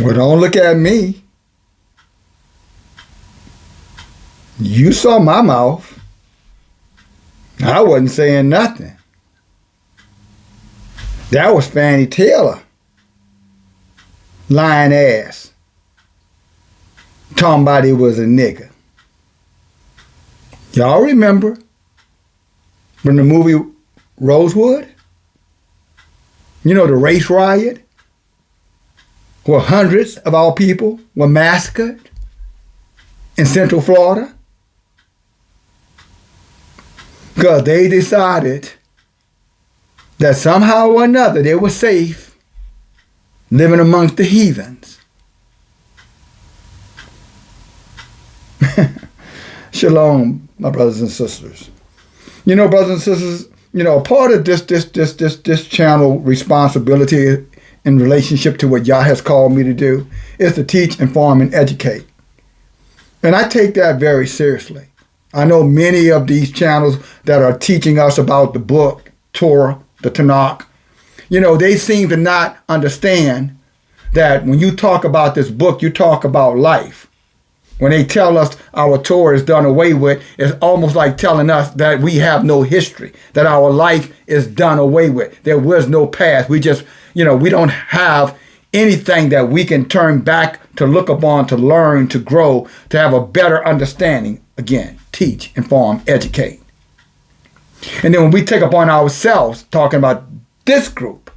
Well, don't look at me. You saw my mouth. I wasn't saying nothing. That was Fannie Taylor. Lying ass. Talking about he was a nigger. Y'all remember from the movie Rosewood? You know, the race riot where hundreds of our people were massacred in Central Florida? Because they decided that somehow or another they were safe living amongst the heathens. Shalom, my brothers and sisters. You know, brothers and sisters, you know, part of this channel responsibility in relationship to what Yah has called me to do is to teach, inform, and educate. And I take that very seriously. I know many of these channels that are teaching us about the book, Torah, the Tanakh, you know, they seem to not understand that when you talk about this book, you talk about life. When they tell us our Torah is done away with, it's almost like telling us that we have no history, that our life is done away with. There was no past. We just, you know, we don't have anything that we can turn back to look upon, to learn, to grow, to have a better understanding. Again, teach, inform, educate. And then when we take upon ourselves, talking about this group,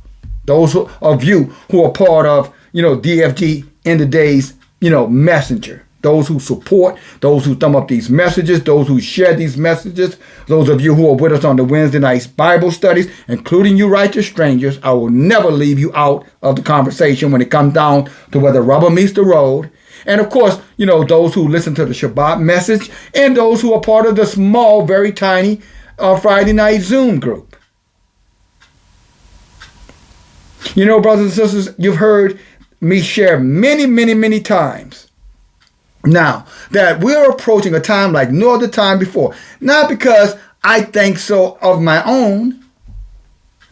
those of you who are part of, you know, DFG in the days, you know, messenger, those who support, those who thumb up these messages, those who share these messages, those of you who are with us on the Wednesday night Bible studies, including you righteous strangers, I will never leave you out of the conversation when it comes down to where the rubber meets the road. And of course, you know, those who listen to the Shabbat message and those who are part of the small, very tiny Friday night Zoom group. You know, brothers and sisters, you've heard me share many times now that we're approaching a time like no other time before. Not because I think so of my own.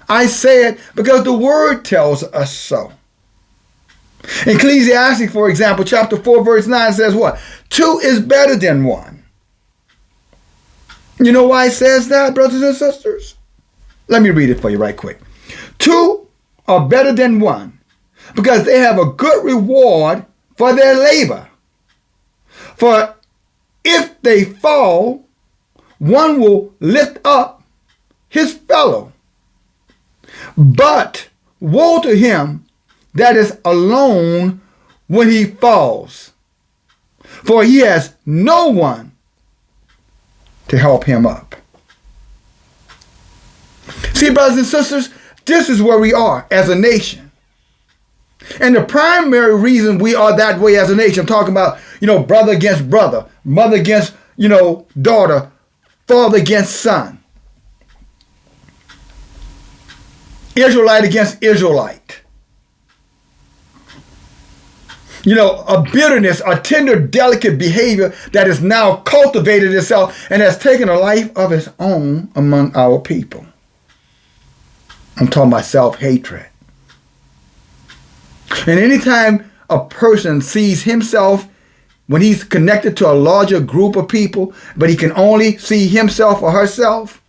I say it because the word tells us so. Ecclesiastes, for example, chapter 4, verse 9 says what? 2 is better than 1. You know why it says that, brothers and sisters? Let me read it for you right quick. 2 are better than 1 because they have a good reward for their labor. For if they fall, one will lift up his fellow. But woe to him that is alone when he falls, for he has no one to help him up. See, brothers and sisters, this is where we are as a nation. And the primary reason we are that way as a nation, I'm talking about, you know, brother against brother, mother against, you know, daughter, father against son, Israelite against Israelite. You know, a bitterness, a tender, delicate behavior that has now cultivated itself and has taken a life of its own among our people. I'm talking about self-hatred. And anytime a person sees himself, when he's connected to a larger group of people, but he can only see himself or herself,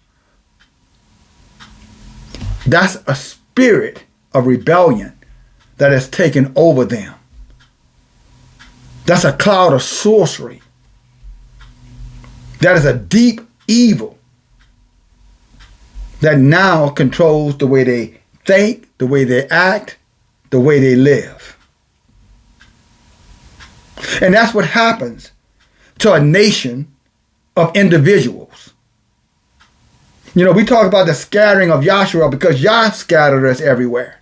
that's a spirit of rebellion that has taken over them. That's a cloud of sorcery. That is a deep evil that now controls the way they think, the way they act, the way they live. And that's what happens to a nation of individuals. You know, we talk about the scattering of Yahshua because Yah scattered us everywhere.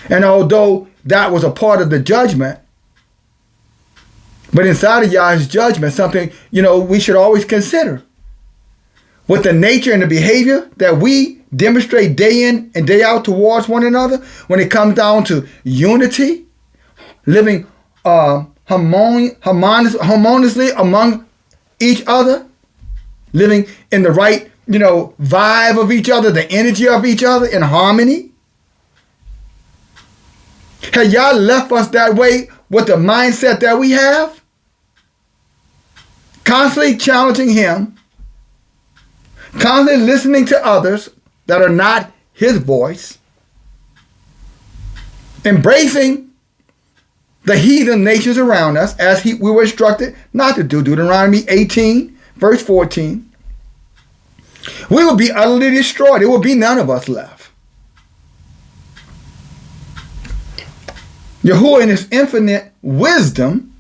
And although that was a part of the judgment, but inside of Yah's judgment, something, you know, we should always consider. With the nature and the behavior that we demonstrate day in and day out towards one another, when it comes down to unity, living harmoniously among each other, living in the right, you know, vibe of each other, the energy of each other in harmony. Has Yah left us that way with the mindset that we have? Constantly challenging him, constantly listening to others that are not his voice, embracing the heathen nations around us as we were instructed not to do. Deuteronomy 18, verse 14. We will be utterly destroyed. There will be none of us left. Yahauh, in his infinite wisdom,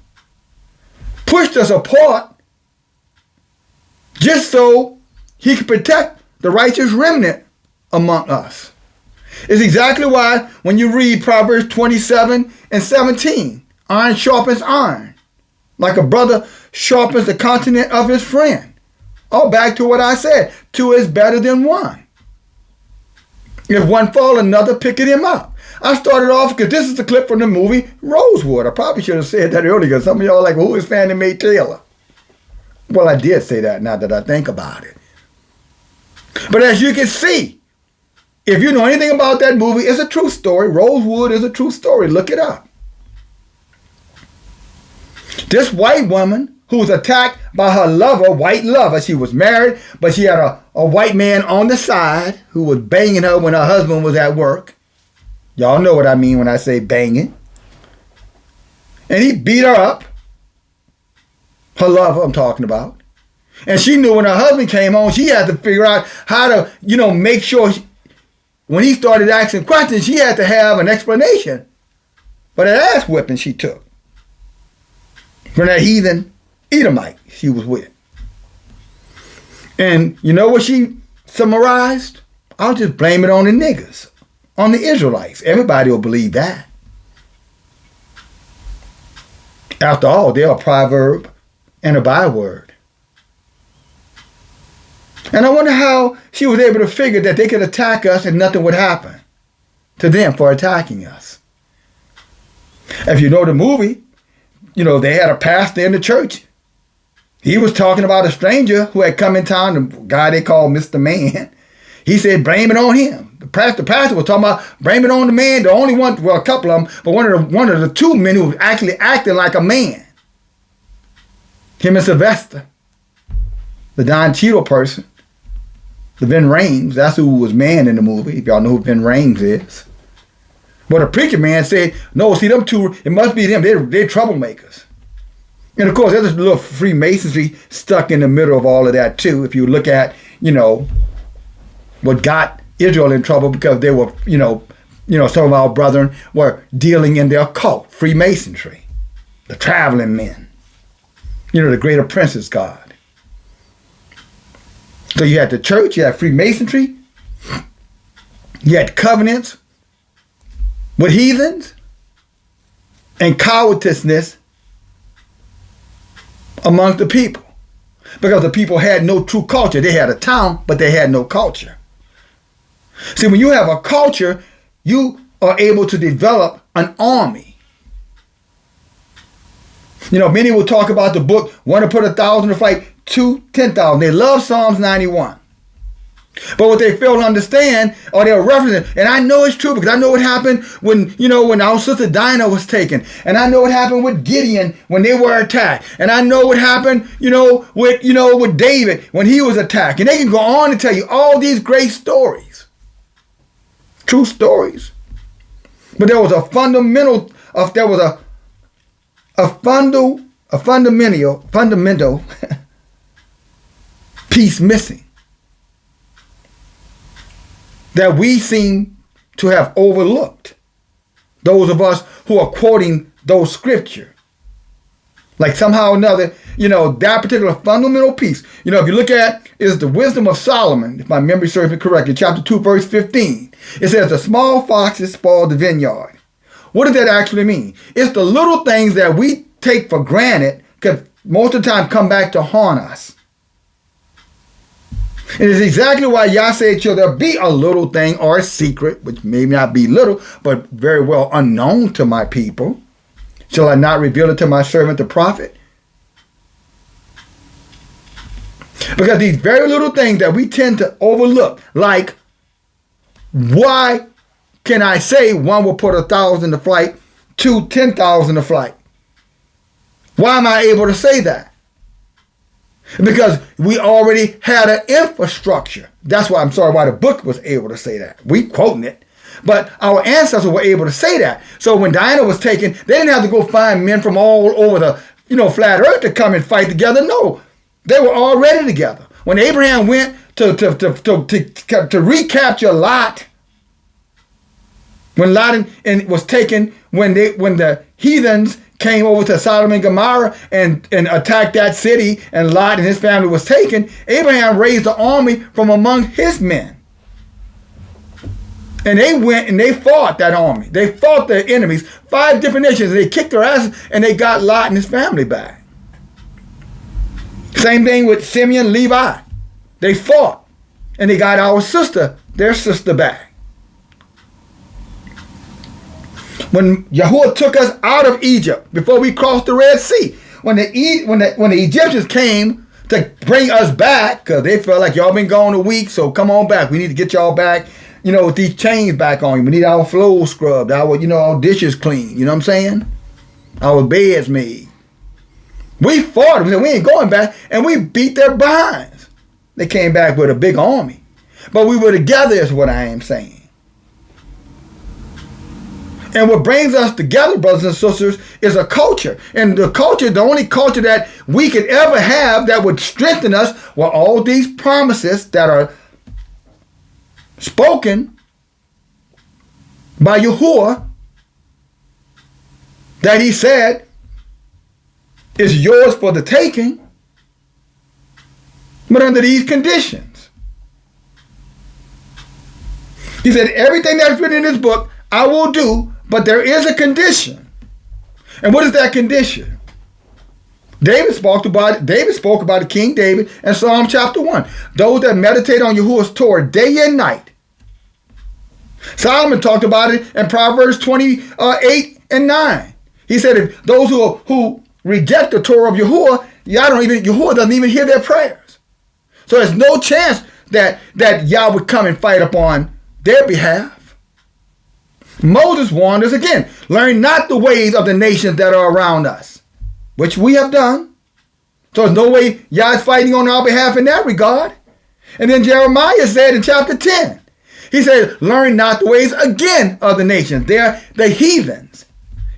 pushed us apart just so he could protect the righteous remnant among us. It's exactly why when you read Proverbs 27 and 17, iron sharpens iron, like a brother sharpens the countenance of his friend. Oh, back to what I said, two is better than one. If one fall, another picketh him up. I started off because this is the clip from the movie Rosewood. I probably should have said that earlier. Some of y'all are like, well, who is Fannie Mae Taylor? Well, I did say that now that I think about it. But as you can see, if you know anything about that movie, it's a true story. Rosewood is a true story. Look it up. This white woman who was attacked by her lover, white lover, she was married, but she had a white man on the side who was banging her when her husband was at work. Y'all know what I mean when I say banging. And he beat her up. Her lover, I'm talking about. And she knew when her husband came home, she had to figure out how to, make sure when he started asking questions, she had to have an explanation for that ass whipping she took from that heathen Edomite she was with. And you know what she summarized? I'll just blame it on the niggas, on the Israelites. Everybody will believe that. After all, they're a proverb and a byword. And I wonder how she was able to figure that they could attack us and nothing would happen to them for attacking us. If you know the movie, they had a pastor in the church. He was talking about a stranger who had come in town, the guy they called Mr. Man. He said, blame it on him. The pastor was talking about blame it on the man, the only one, well, a couple of them, but one of the two men who was actually acting like a man. Him and Sylvester, the Don Cheadle person, the Vin Rames, that's who was man in the movie, if y'all know who Vin Rames is. But the preacher man said, no, see, them two, it must be them, they're troublemakers. And of course, there's a little Freemasonry stuck in the middle of all of that too. If you look at, what got Israel in trouble because they were, some of our brethren were dealing in their occult, Freemasonry, the traveling men, the greater prince's god. So you had the church, you had Freemasonry, you had covenants with heathens, and covetousness amongst the people. Because the people had no true culture. They had a town, but they had no culture. See, when you have a culture, you are able to develop an army. Many will talk about the book, one to put 1,000 to fight 10,000. They love Psalms 91. But what they fail to understand, or they're referencing, and I know it's true because I know what happened when our sister Dinah was taken. And I know what happened with Gideon when they were attacked. And I know what happened, with David when he was attacked. And they can go on and tell you all these great stories. True stories. But there was a fundamental piece missing that we seem to have overlooked. Those of us who are quoting those scriptures. Like somehow or another, that particular fundamental piece. If you look at, is the wisdom of Solomon, if my memory serves me correctly, chapter 2, verse 15. It says, the small foxes spoil the vineyard. What does that actually mean? It's the little things that we take for granted because most of the time come back to haunt us. And it's exactly why Yah said, shall there be a little thing or a secret, which may not be little, but very well unknown to my people. Shall I not reveal it to my servant, the prophet? Because these very little things that we tend to overlook, like why can I say one will put 1,000 to flight, two 10,000 to flight? Why am I able to say that? Because we already had an infrastructure. That's why why the book was able to say that. We quoting it. But our ancestors were able to say that. So when Diana was taken, they didn't have to go find men from all over the flat earth to come and fight together. No, they were already together. When Abraham went to recapture Lot, when Lot was taken, when the heathens came over to Sodom and Gomorrah and attacked that city, and Lot and his family was taken, Abraham raised an army from among his men. And they went and they fought that army. They fought their enemies, 5 different nations. They kicked their asses and they got Lot and his family back. Same thing with Simeon, Levi. They fought and they got their sister back. When Yahauh took us out of Egypt, before we crossed the Red Sea, when the Egyptians came to bring us back, because they felt like y'all been gone a week, so come on back. We need to get y'all back, with these chains back on you. We need our floors scrubbed, our dishes clean. You know what I'm saying? Our beds made. We fought them. We ain't going back, and we beat their behinds. They came back with a big army. But we were together is what I am saying. And what brings us together, brothers and sisters, is a culture. And the only culture that we could ever have that would strengthen us were all these promises that are spoken by Yahauh, that he said is yours for the taking, but under these conditions. He said, everything that's written in this book, I will do, but there is a condition. And what is that condition? David spoke about it, King David, in Psalm chapter 1. Those that meditate on Yahuwah's Torah day and night. Solomon talked about it in Proverbs 28 and 9. He said, if those who reject the Torah of Yahauh, Yahauh doesn't even hear their prayers. So there's no chance that Yah would come and fight upon their behalf. Moses warned us again, learn not the ways of the nations that are around us, which we have done. So there's no way Yah is fighting on our behalf in that regard. And then Jeremiah said in chapter 10, he said, learn not the ways again of the nations. They're the heathens.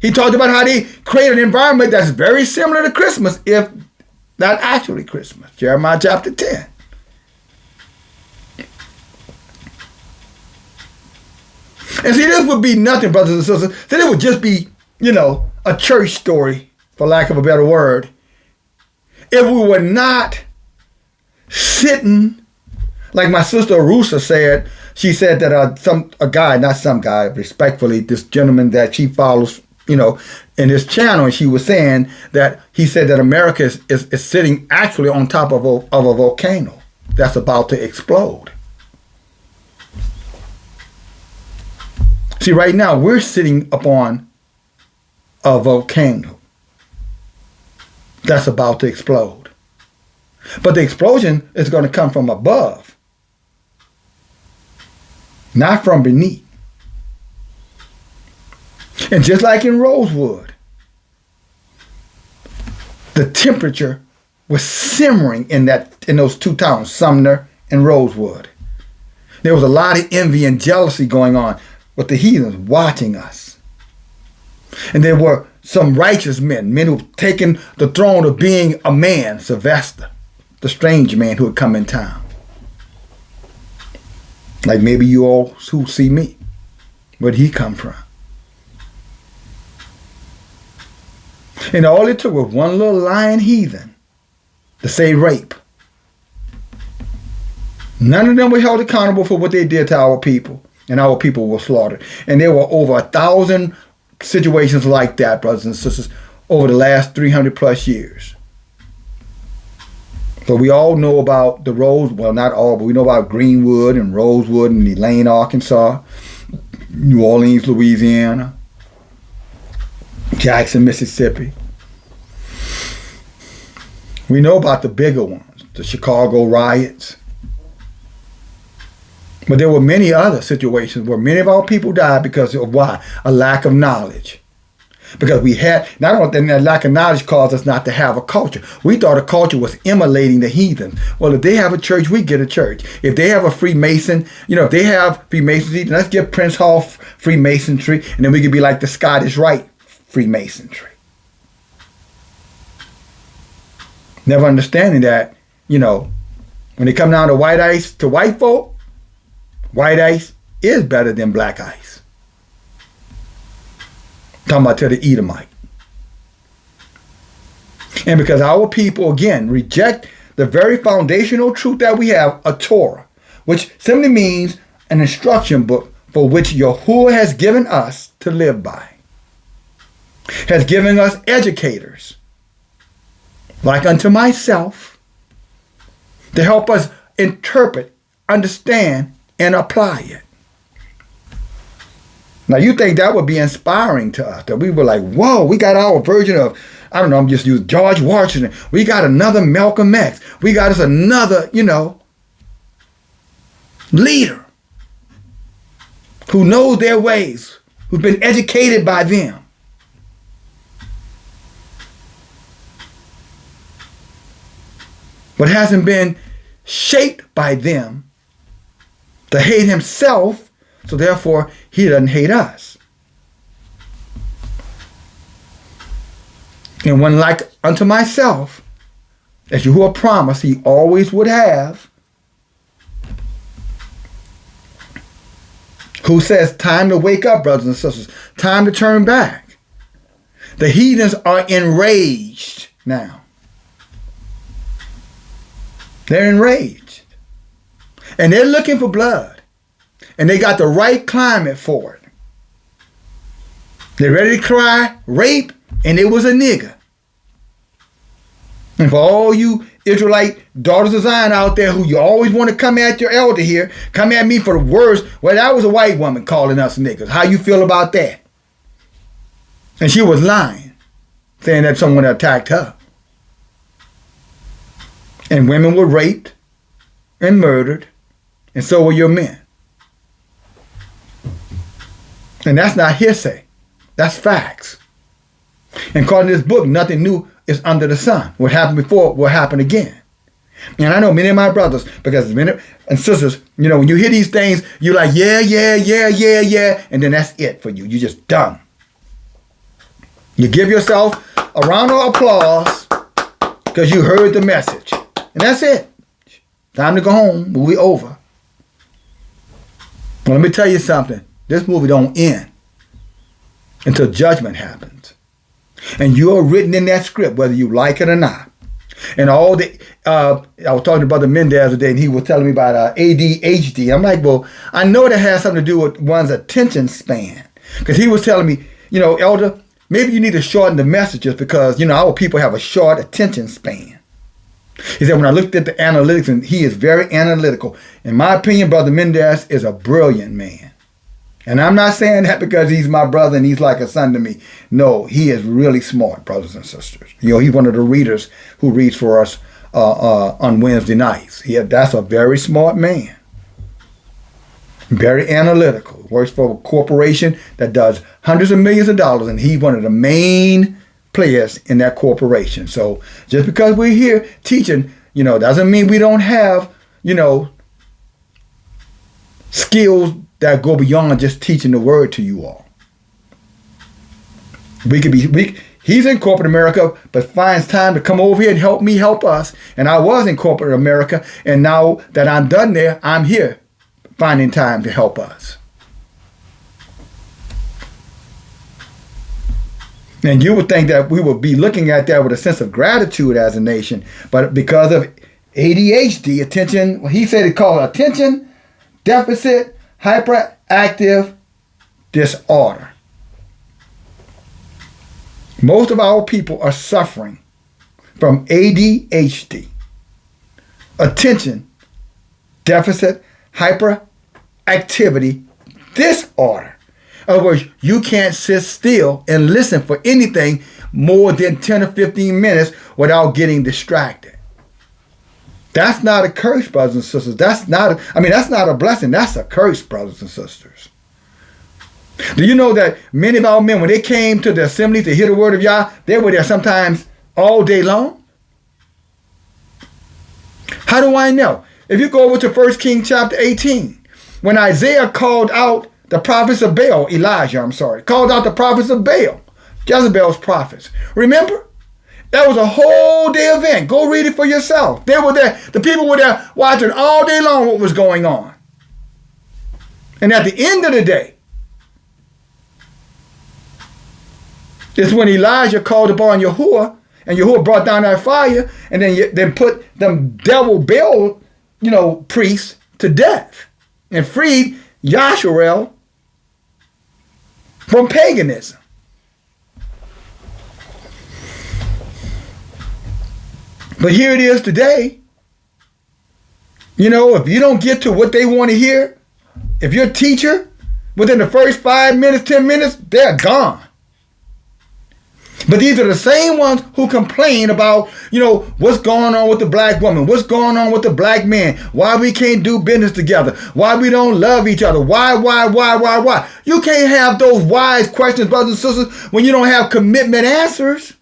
He talked about how they create an environment that's very similar to Christmas, if not actually Christmas. Jeremiah chapter 10. And see, this would be nothing, brothers and sisters. Then it would just be, a church story, for lack of a better word, if we were not sitting, like my sister Arusa said. She said that respectfully, this gentleman that she follows, in his channel, and she was saying that he said that America is sitting actually on top of a volcano that's about to explode. See, right now, we're sitting upon a volcano that's about to explode. But the explosion is going to come from above, not from beneath. And just like in Rosewood, the temperature was simmering in those 2 towns, Sumner and Rosewood. There was a lot of envy and jealousy going on with the heathens watching us. And there were some righteous men who've taken the throne of being a man, Sylvester, the strange man who had come in town. Like maybe you all who see me. Where'd he come from? And all it took was one little lying heathen to say rape. None of them were held accountable for what they did to our people. And our people were slaughtered. And there were over 1,000 situations like that, brothers and sisters, over the last 300 plus years. So we all know about the not all, but we know about Greenwood and Rosewood and Elaine, Arkansas, New Orleans, Louisiana, Jackson, Mississippi. We know about the bigger ones, the Chicago riots, But there were many other situations where many of our people died because of why? A lack of knowledge. Because we had, not only that lack of knowledge caused us not to have a culture. We thought a culture was emulating the heathen. Well, if they have a church, we get a church. If they have a Freemason, if they have Freemasonry, then let's get Prince Hall Freemasonry, and then we could be like the Scottish Rite Freemasonry. Never understanding that, when they come down to white ice, to white folk, white ice is better than black ice. Talking about to the Edomite. And because our people, again, reject the very foundational truth that we have, a Torah, which simply means an instruction book for which Yahauh has given us to live by, has given us educators, like unto myself, to help us interpret, understand, and apply it. Now, you think that would be inspiring to us, that we were like, whoa, we got our version of, I don't know, I'm just using George Washington. We got another Malcolm X. We got us another, leader who knows their ways, who's been educated by them. But hasn't been shaped by them to hate himself. So therefore, he doesn't hate us. And when like unto myself, as Yahauh promised he always would have, who says time to wake up, brothers and sisters, time to turn back. The heathens are enraged now. They're enraged. And they're looking for blood. And they got the right climate for it. They're ready to cry, rape, and it was a nigger. And for all you Israelite daughters of Zion out there who you always want to come at your elder here, come at me for the worst, well, that was a white woman calling us niggas. How you feel about that? And she was lying, saying that someone attacked her. And women were raped and murdered, and so were your men. And that's not hearsay. That's facts. And according to this book, nothing new is under the sun. What happened before will happen again. And I know many of my brothers, because many and sisters, when you hear these things, you're like, yeah. And then that's it for you. You're just done. You give yourself a round of applause because you heard the message. And that's it. Time to go home. Movie over. Well, let me tell you something. This movie don't end until judgment happens. And you're written in that script, whether you like it or not. And all the, I was talking to Brother Mendez today, and he was telling me about ADHD. I'm like, well, I know that has something to do with one's attention span. Because he was telling me, Elder, maybe you need to shorten the messages because, our people have a short attention span. He said, when I looked at the analytics, and he is very analytical. In my opinion, Brother Mendez is a brilliant man. And I'm not saying that because he's my brother and he's like a son to me. No, he is really smart, brothers and sisters. He's one of the readers who reads for us on Wednesday nights. That's a very smart man. Very analytical. Works for a corporation that does hundreds of millions of dollars, and he's one of the main players in that corporation. So just because we're here teaching, doesn't mean we don't have, skills that go beyond just teaching the word to you all. He's in corporate America, but finds time to come over here and help me help us. And I was in corporate America, and now that I'm done there, I'm here finding time to help us. And you would think that we would be looking at that with a sense of gratitude as a nation, but because of ADHD, he said it called attention deficit hyperactive disorder. Most of our people are suffering from ADHD, attention deficit hyperactivity disorder. In other words, you can't sit still and listen for anything more than 10 or 15 minutes without getting distracted. That's not a curse, brothers and sisters. That's not a blessing. That's a curse, brothers and sisters. Do you know that many of our men, when they came to the assembly to hear the word of Yah, they were there sometimes all day long? How do I know? If you go over to 1 Kings chapter 18, when Isaiah called out the prophets of Baal, called out the prophets of Baal, Jezebel's prophets. Remember? That was a whole day event. Go read it for yourself. They were there. The people were there watching all day long what was going on. And at the end of the day, it's when Elijah called upon Yahauh, and Yahauh brought down that fire, and then put them devil Baal, priests to death, and freed Yahauh from paganism. But here it is today. If you don't get to what they want to hear, if you're a teacher, within the first 5 minutes, 10 minutes, they're gone. But these are the same ones who complain about, what's going on with the black woman, what's going on with the black man, why we can't do business together, why we don't love each other, why. You can't have those wise questions, brothers and sisters, when you don't have commitment answers.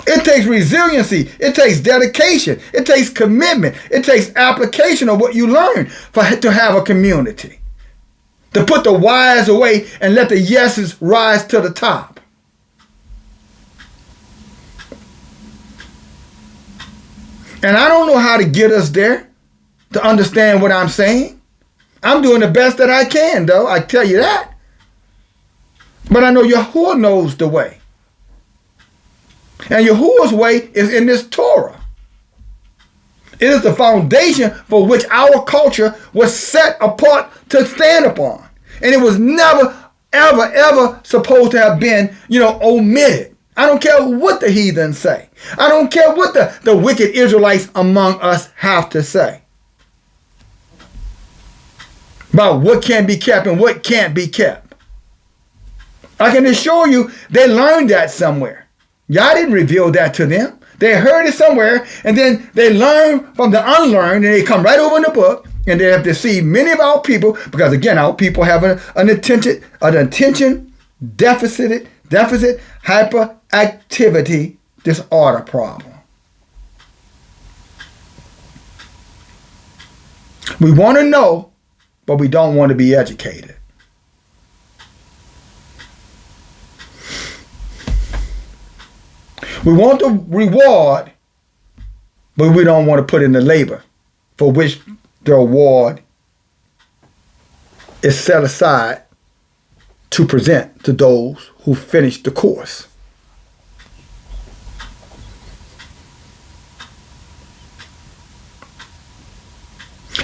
It takes resiliency. It takes dedication. It takes commitment. It takes application of what you learn to have a community. To put the whys away and let the yeses rise to the top. And I don't know how to get us there to understand what I'm saying. I'm doing the best that I can, though. I tell you that. But I know Yahauh knows the way. And Yahuwah's way is in this Torah. It is the foundation for which our culture was set apart to stand upon. And it was never, ever, ever supposed to have been, omitted. I don't care what the heathens say. I don't care what the wicked Israelites among us have to say about what can be kept and what can't be kept. I can assure you they learned that somewhere. Yah didn't reveal that to them. They heard it somewhere, and then they learn from the unlearned, and they come right over in the book, and they have deceived many of our people, because again, our people have an attention deficit hyperactivity disorder problem. We want to know, but we don't want to be educated. We want the reward, but we don't want to put in the labor for which the award is set aside to present to those who finish the course.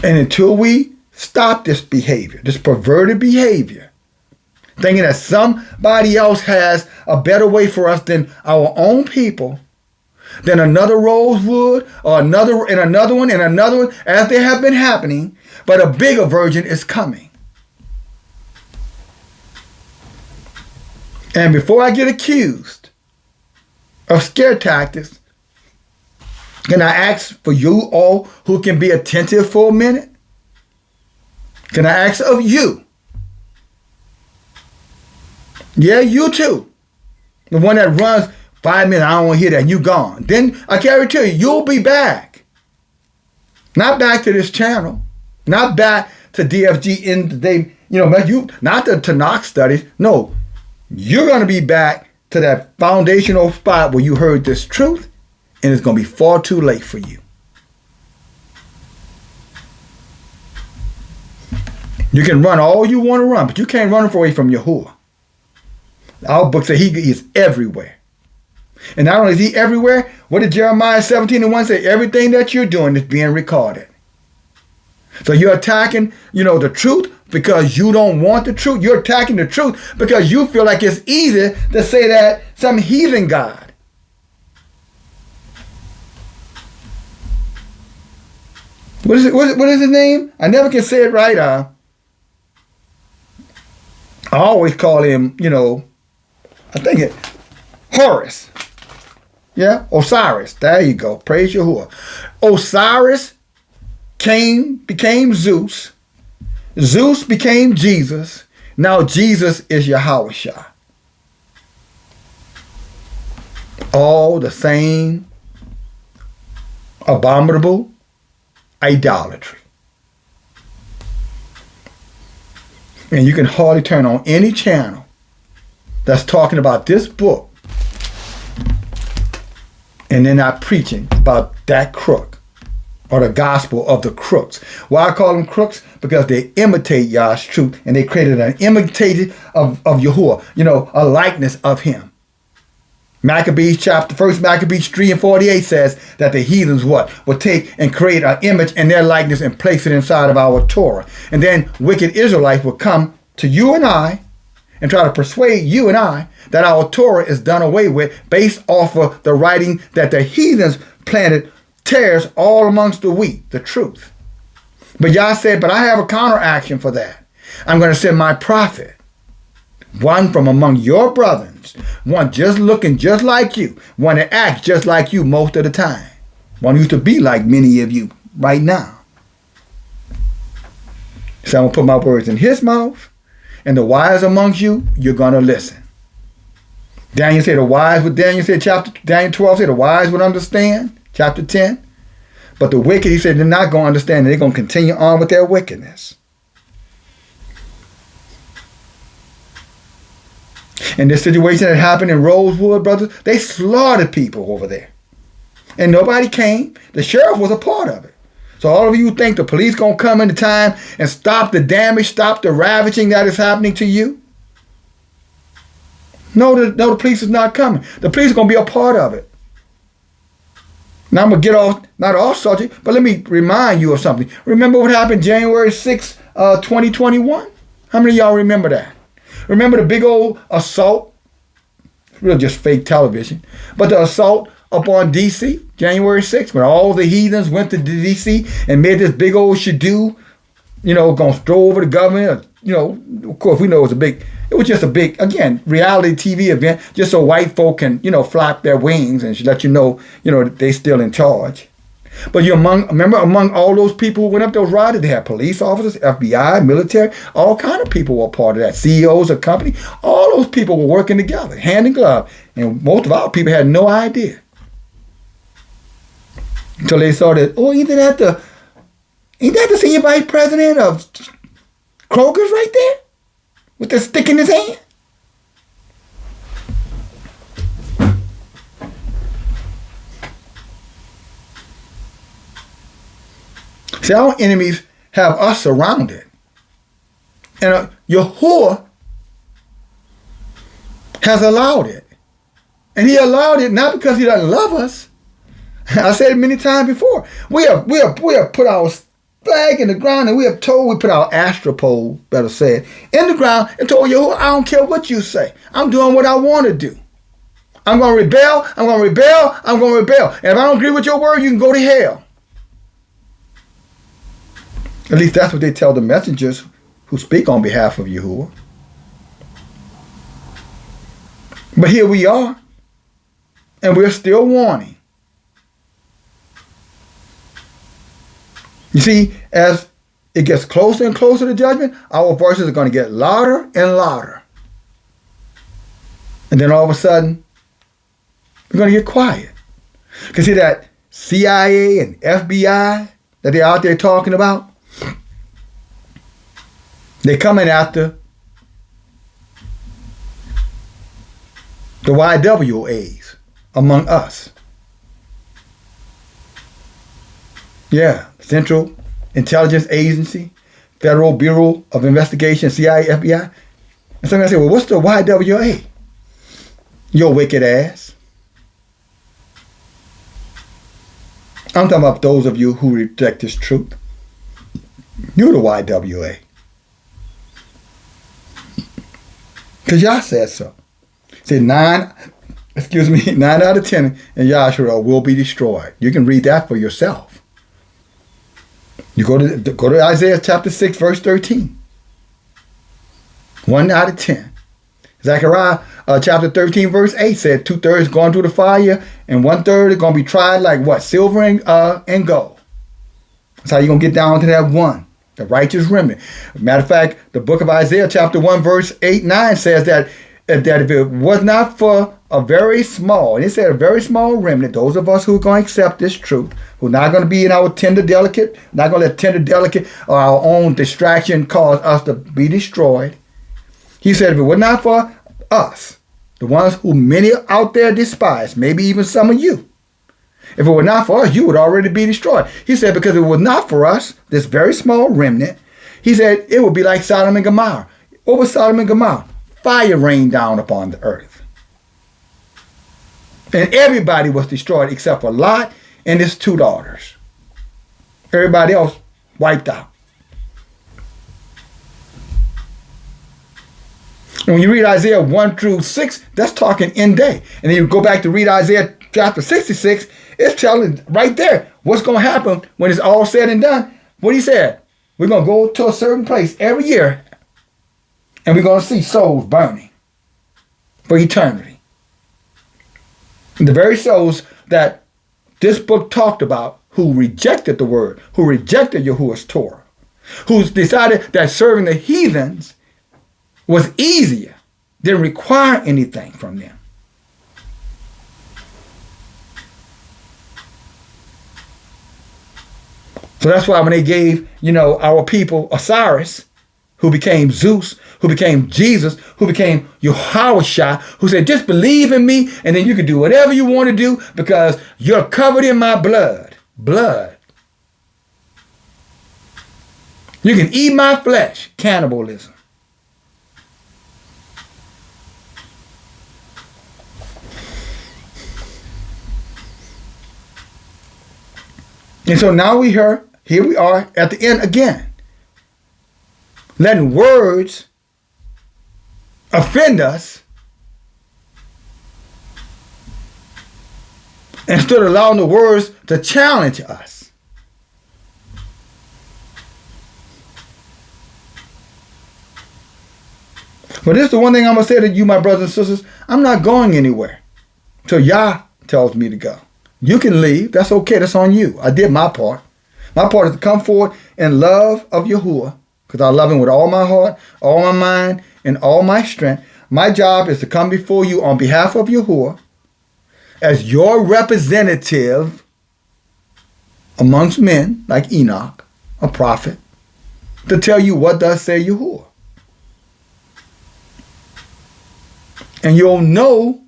And until we stop this behavior, this perverted behavior, thinking that somebody else has a better way for us than our own people, than another Rosewood or another one, as they have been happening, but a bigger version is coming. And before I get accused of scare tactics, can I ask for you all who can be attentive for a minute? Can I ask of you? Yeah, you too. The one that runs 5 minutes, I don't want to hear that, and you gone. Then I guarantee you, you'll be back. Not back to this channel. Not back to DFG in the day, not the Tanakh studies. No, you're going to be back to that foundational spot where you heard this truth, and it's going to be far too late for you. You can run all you want to run, but you can't run away from Yahauh. Our book says he is everywhere. And not only is he everywhere, what did Jeremiah 17:1 say? Everything that you're doing is being recorded. So you're attacking, the truth because you don't want the truth. You're attacking the truth because you feel like it's easy to say that some heathen God. What is his name? I never can say it right. I always call him, Horus. Yeah, Osiris. There you go. Praise Yahuwah. Osiris became Zeus. Zeus became Jesus. Now Jesus is Yahauh. All the same abominable idolatry. And you can hardly turn on any channel that's talking about this book and they're not preaching about that crook or the gospel of the crooks. Why I call them crooks? Because they imitate Yah's truth and they created an imitation of Yahuwah, a likeness of him. Maccabees First Maccabees 3:48 says that the heathens will take and create an image in their likeness and place it inside of our Torah. And then wicked Israelites will come to you and I and try to persuade you and I that our Torah is done away with based off of the writing that the heathens planted tares all amongst the wheat, the truth. But Yah said, but I have a counteraction for that. I'm going to send my prophet, one from among your brothers, one just looking just like you, one that acts just like you most of the time, one who used to be like many of you right now. So I'm going to put my words in his mouth, and the wise amongst you, you're going to listen. Daniel said Daniel 12 said the wise would understand, chapter 10. But the wicked, he said, they're not going to understand. They're going to continue on with their wickedness. And this situation that happened in Rosewood, brothers, they slaughtered people over there. And nobody came. The sheriff was a part of it. So all of you think the police going to come into time and stop the damage, stop the ravaging that is happening to you? No, the police is not coming. The police are going to be a part of it. Now I'm going to get off, not off subject, but let me remind you of something. Remember what happened January 6, 2021? How many of y'all remember that? Remember the big old assault? It's really just fake television. But the assault up on D.C., January 6th, when all the heathens went to D.C. and made this big old shadoo, going to throw over the government. Of course, we know it was just a big, again, reality TV event, just so white folk can, flap their wings and let you know, they still in charge. But remember among all those people who went up those riots, they had police officers, FBI, military, all kind of people were part of that. CEOs of company, all those people were working together, hand in glove. And most of our people had no idea. Until they saw that, ain't that the senior vice president of Kroger's right there? With the stick in his hand? See, our enemies have us surrounded. And Yahuwah has allowed it. And he allowed it not because he doesn't love us. I said it many times before. We have put our flag in the ground and we put our astropole, better said, in the ground and told Yahuwah, I don't care what you say. I'm doing what I want to do. I'm going to rebel. I'm going to rebel. I'm going to rebel. And if I don't agree with your word, you can go to hell. At least that's what they tell the messengers who speak on behalf of Yahuwah. But here we are, and we're still warning. You see, as it gets closer and closer to judgment, our voices are going to get louder and louder. And then all of a sudden, we're going to get quiet. Because see that CIA and FBI that they're out there talking about? They're coming after the YWAs among us. Yeah, Central Intelligence Agency, Federal Bureau of Investigation, CIA, FBI. And somebody say, well, what's the YWA? Your wicked ass. I'm talking about those of you who reject this truth. You're the YWA. Because Yah said so. Say 9 out of 10 in Yahshua will be destroyed. You can read that for yourself. You go to Isaiah chapter 6, verse 13. 1 out of 10. Zechariah chapter 13, verse 8 said 2/3 going through the fire and 1/3 is going to be tried like what? Silver and gold. That's how you're going to get down to that one, the righteous remnant. Matter of fact, the book of Isaiah chapter 1, verse 8, 9 says that if it was not for a very small, and it said a very small remnant, those of us who are going to accept this truth, who are not going to be in our tender delicate, not going to let tender delicate or our own distraction cause us to be destroyed. He said if it were not for us, the ones who many out there despise, maybe even some of you, if it were not for us, you would already be destroyed. He said because if it was not for us, this very small remnant, he said it would be like Sodom and Gomorrah. What was Sodom and Gomorrah? Fire rained down upon the earth. And everybody was destroyed except for Lot and his 2 daughters. Everybody else wiped out. And when you read Isaiah 1 through 6, that's talking end day. And then you go back to read Isaiah chapter 66, it's telling right there what's going to happen when it's all said and done. What he said, we're going to go to a certain place every year and we're going to see souls burning for eternity. And the very souls that this book talked about who rejected the word, who rejected Yahuwah's Torah, who decided that serving the heathens was easier, didn't require anything from them. So that's why when they gave, our people Osiris, who became Zeus, who became Jesus, who became Yahauh, who said, just believe in me and then you can do whatever you want to do because you're covered in my blood. Blood. You can eat my flesh. Cannibalism. And so now here we are at the end again. Letting words offend us instead of allowing the words to challenge us. But this is the one thing I'm going to say to you, my brothers and sisters. I'm not going anywhere till Yah tells me to go. You can leave. That's okay. That's on you. I did my part. My part is to come forward in love of Yahuwah, because I love him with all my heart, all my mind, and all my strength. My job is to come before you on behalf of Yahuwah as your representative amongst men, like Enoch, a prophet, to tell you what does say Yahuwah. And you'll know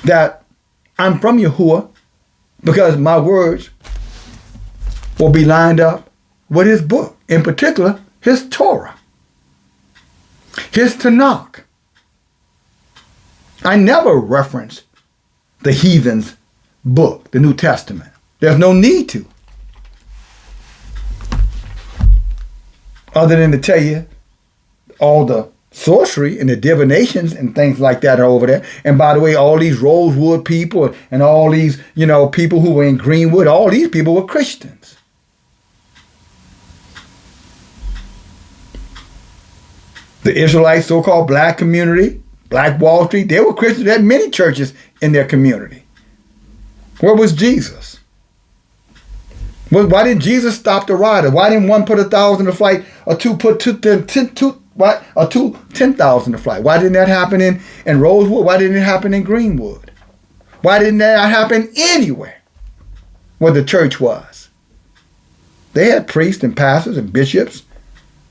that I'm from Yahuwah because my words will be lined up with his book, in particular, his Torah, his Tanakh. I never reference the heathen's book, the New Testament. There's no need to. Other than to tell you all the sorcery and the divinations and things like that are over there. And by the way, all these Rosewood people and all these, people who were in Greenwood, all these people were Christians. The Israelite so-called black community, Black Wall Street, they were Christians. They had many churches in their community. Where was Jesus? Why didn't Jesus stop the rider? Why didn't one put 1,000 to flight or two put 10,000 to flight? Why didn't that happen in Rosewood? Why didn't it happen in Greenwood? Why didn't that happen anywhere where the church was? They had priests and pastors and bishops,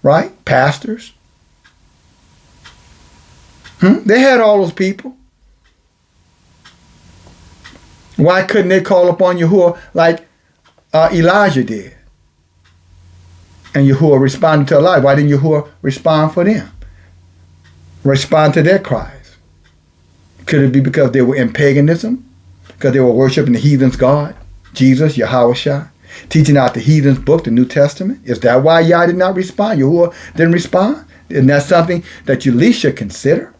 right? Pastors. They had all those people. Why couldn't they call upon Yahuwah like Elijah did? And Yahuwah responded to Elijah. Why didn't Yahuwah respond for them? Respond to their cries? Could it be because they were in paganism? Because they were worshiping the heathen's God, Jesus, Yahauh, teaching out the heathen's book, the New Testament? Is that why Yah did not respond? Yahuwah didn't respond? Isn't that something that you at least should consider?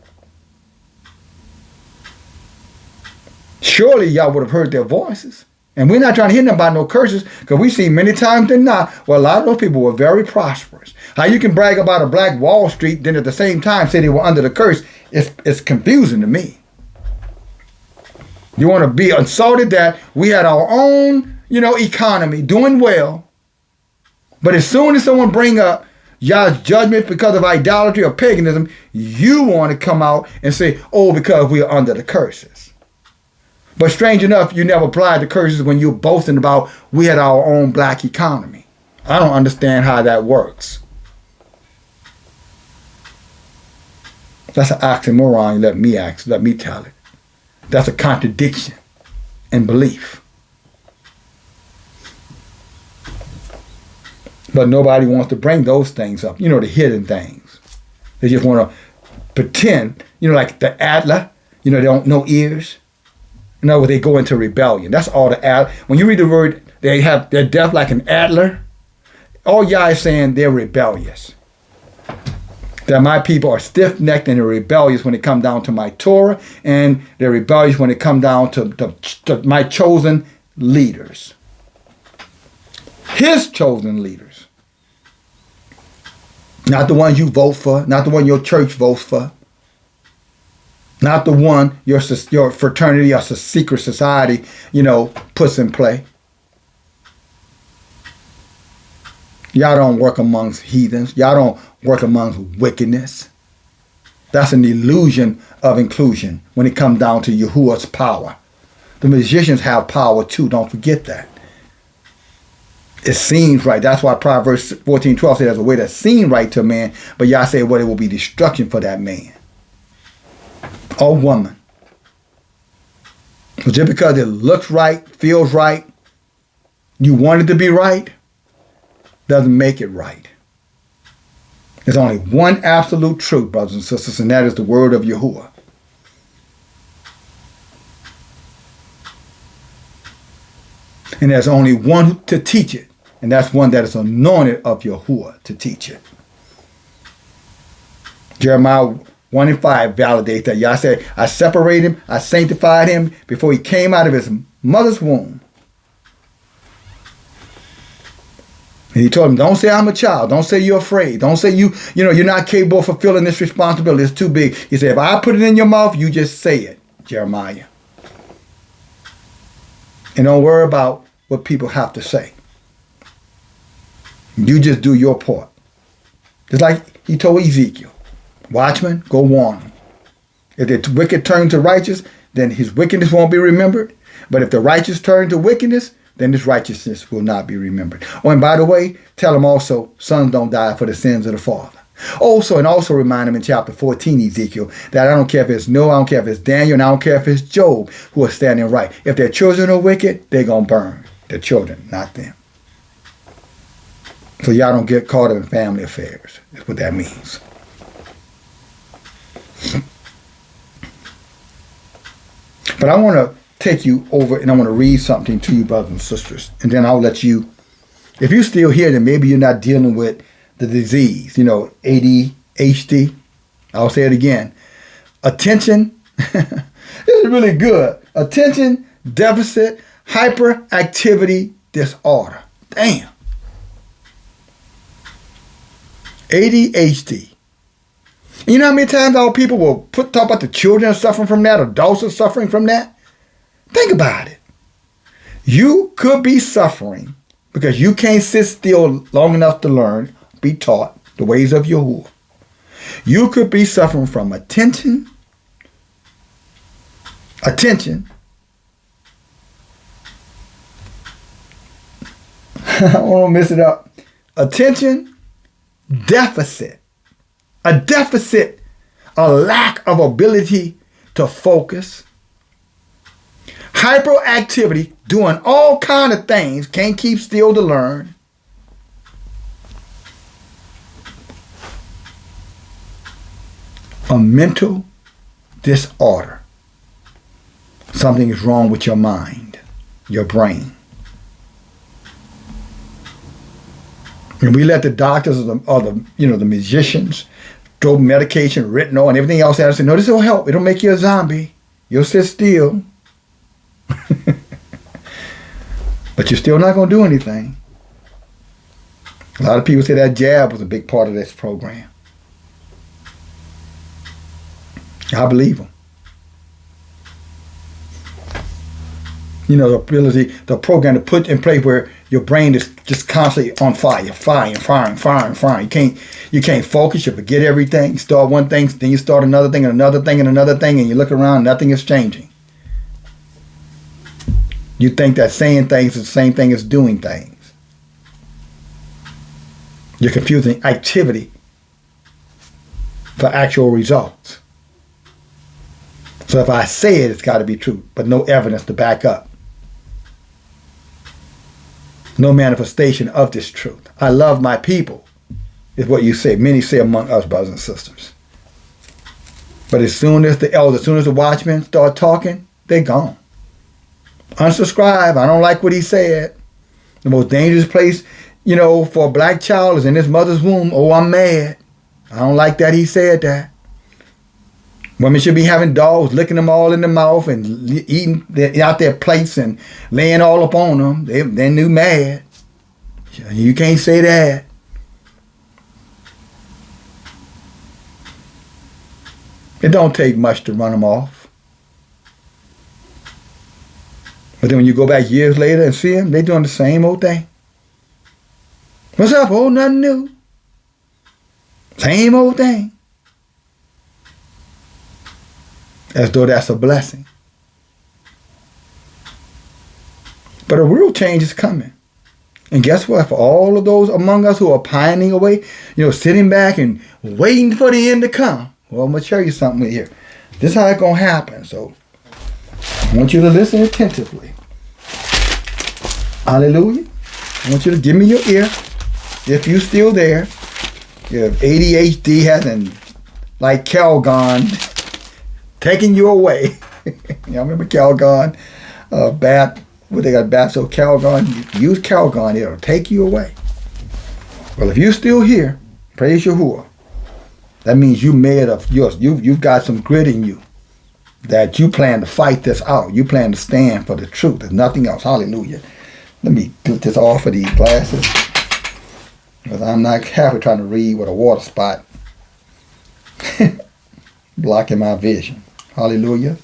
Surely Yah would have heard their voices. And we're not trying to hit them about no curses, because we see many times than not, well, a lot of those people were very prosperous. How you can brag about a black Wall Street, then at the same time say they were under the curse, it's confusing to me. You want to be insulted that we had our own, economy doing well, but as soon as someone bring up Yah's judgment because of idolatry or paganism, you want to come out and say, oh, because we are under the curses. But strange enough, you never applied the curses when you're boasting about we had our own black economy. I don't understand how that works. That's an oxymoron. Let me tell it. That's a contradiction in belief. But nobody wants to bring those things up, the hidden things. They just want to pretend, like the Adler, they don't know ears. In other words, they go into rebellion. That's all the Adler. When you read the word, they're deaf like an Adler. All Yah is saying they're rebellious. That my people are stiff-necked and they're rebellious when it comes down to my Torah, and they're rebellious when it comes down to my chosen leaders. His chosen leaders. Not the ones you vote for, not the one your church votes for, not the one your fraternity or secret society, puts in play. Y'all don't work amongst heathens. Y'all don't work amongst wickedness. That's an illusion of inclusion when it comes down to Yahuwah's power. The magicians have power too. Don't forget that. It seems right. That's why Proverbs 14:12 says there's a way that seems right to a man, but Yah say, well, it will be destruction for that man or woman. So just because it looks right, feels right, you want it to be right, doesn't make it right. There's only one absolute truth, brothers and sisters, and that is the word of Yahuwah. And there's only one to teach it, and that's one that is anointed of Yahuwah to teach it. Jeremiah 1:5 validates that. Yah said, I separated him, I sanctified him before he came out of his mother's womb. And he told him, don't say I'm a child. Don't say you're afraid. Don't say you're not capable of fulfilling this responsibility. It's too big. He said, if I put it in your mouth, you just say it, Jeremiah. And don't worry about what people have to say. You just do your part. Just like he told Ezekiel, watchman, go warn him. If the wicked turn to righteous, then his wickedness won't be remembered. But if the righteous turn to wickedness, then his righteousness will not be remembered. Oh, and by the way, tell him also, sons don't die for the sins of the father. Also remind him in chapter 14, Ezekiel, that I don't care if it's Noah, I don't care if it's Daniel, and I don't care if it's Job who are standing right. If their children are wicked, they're going to burn. Their children, not them. So y'all don't get caught up in family affairs. That's what that means. But I want to take you over and I want to read something to you, brothers and sisters. And then I'll let you, if you're still here, then maybe you're not dealing with the disease, ADHD. I'll say it again. Attention, this is really good. Attention deficit hyperactivity disorder. Damn. ADHD. You know how many times our people will talk about the children suffering from that, adults are suffering from that? Think about it. You could be suffering because you can't sit still long enough to learn, be taught the ways of Yahuwah. You could be suffering from attention. I don't want to mess it up. Attention deficit. A deficit, a lack of ability to focus. Hyperactivity, doing all kind of things, can't keep still to learn. A mental disorder. Something is wrong with your mind, your brain. And we let the doctors or the musicians throw medication, retinol, and everything else at us and say, no, this will help. It'll make you a zombie. You'll sit still. But you're still not going to do anything. A lot of people say that jab was a big part of this program. I believe them. You know, the ability, the program to put in place where your brain is just constantly on fire, firing. You can't focus, you forget everything. You start one thing, then you start another thing and another thing and another thing, and you look around, nothing is changing. You think that saying things is the same thing as doing things. You're confusing activity for actual results. So if I say it, it's got to be true, but no evidence to back up. No manifestation of this truth. I love my people, is what you say. Many say among us, brothers and sisters. But as soon as the elders, as soon as the watchmen start talking, they're gone. Unsubscribe. I don't like what he said. The most dangerous place, you know, for a black child is in his mother's womb. Oh, I'm mad. I don't like that he said that. Women should be having dogs, licking them all in the mouth and eating out their plates and laying all up on them. They're new mad. You can't say that. It don't take much to run them off. But then when you go back years later and see them, they're doing the same old thing. What's up? Oh, nothing new. Same old thing. As though that's a blessing. But a real change is coming. And guess what? For all of those among us who are pining away, you know, sitting back and waiting for the end to come. Well, I'm going to show you something here. This is how it's going to happen. So I want you to listen attentively. Hallelujah. I want you to give me your ear. If you're still there, your ADHD hasn't, like Calgon, taking you away. Y'all remember Calgon? What they got, Basso Calgon? Use Calgon, it'll take you away. Well, if you're still here, praise Yahauh. That means you made up yours. You've got some grit in you that you plan to fight this out. You plan to stand for the truth. There's nothing else. Hallelujah. Let me put this off of these glasses because I'm not halfway trying to read with a water spot blocking my vision. Hallelujah.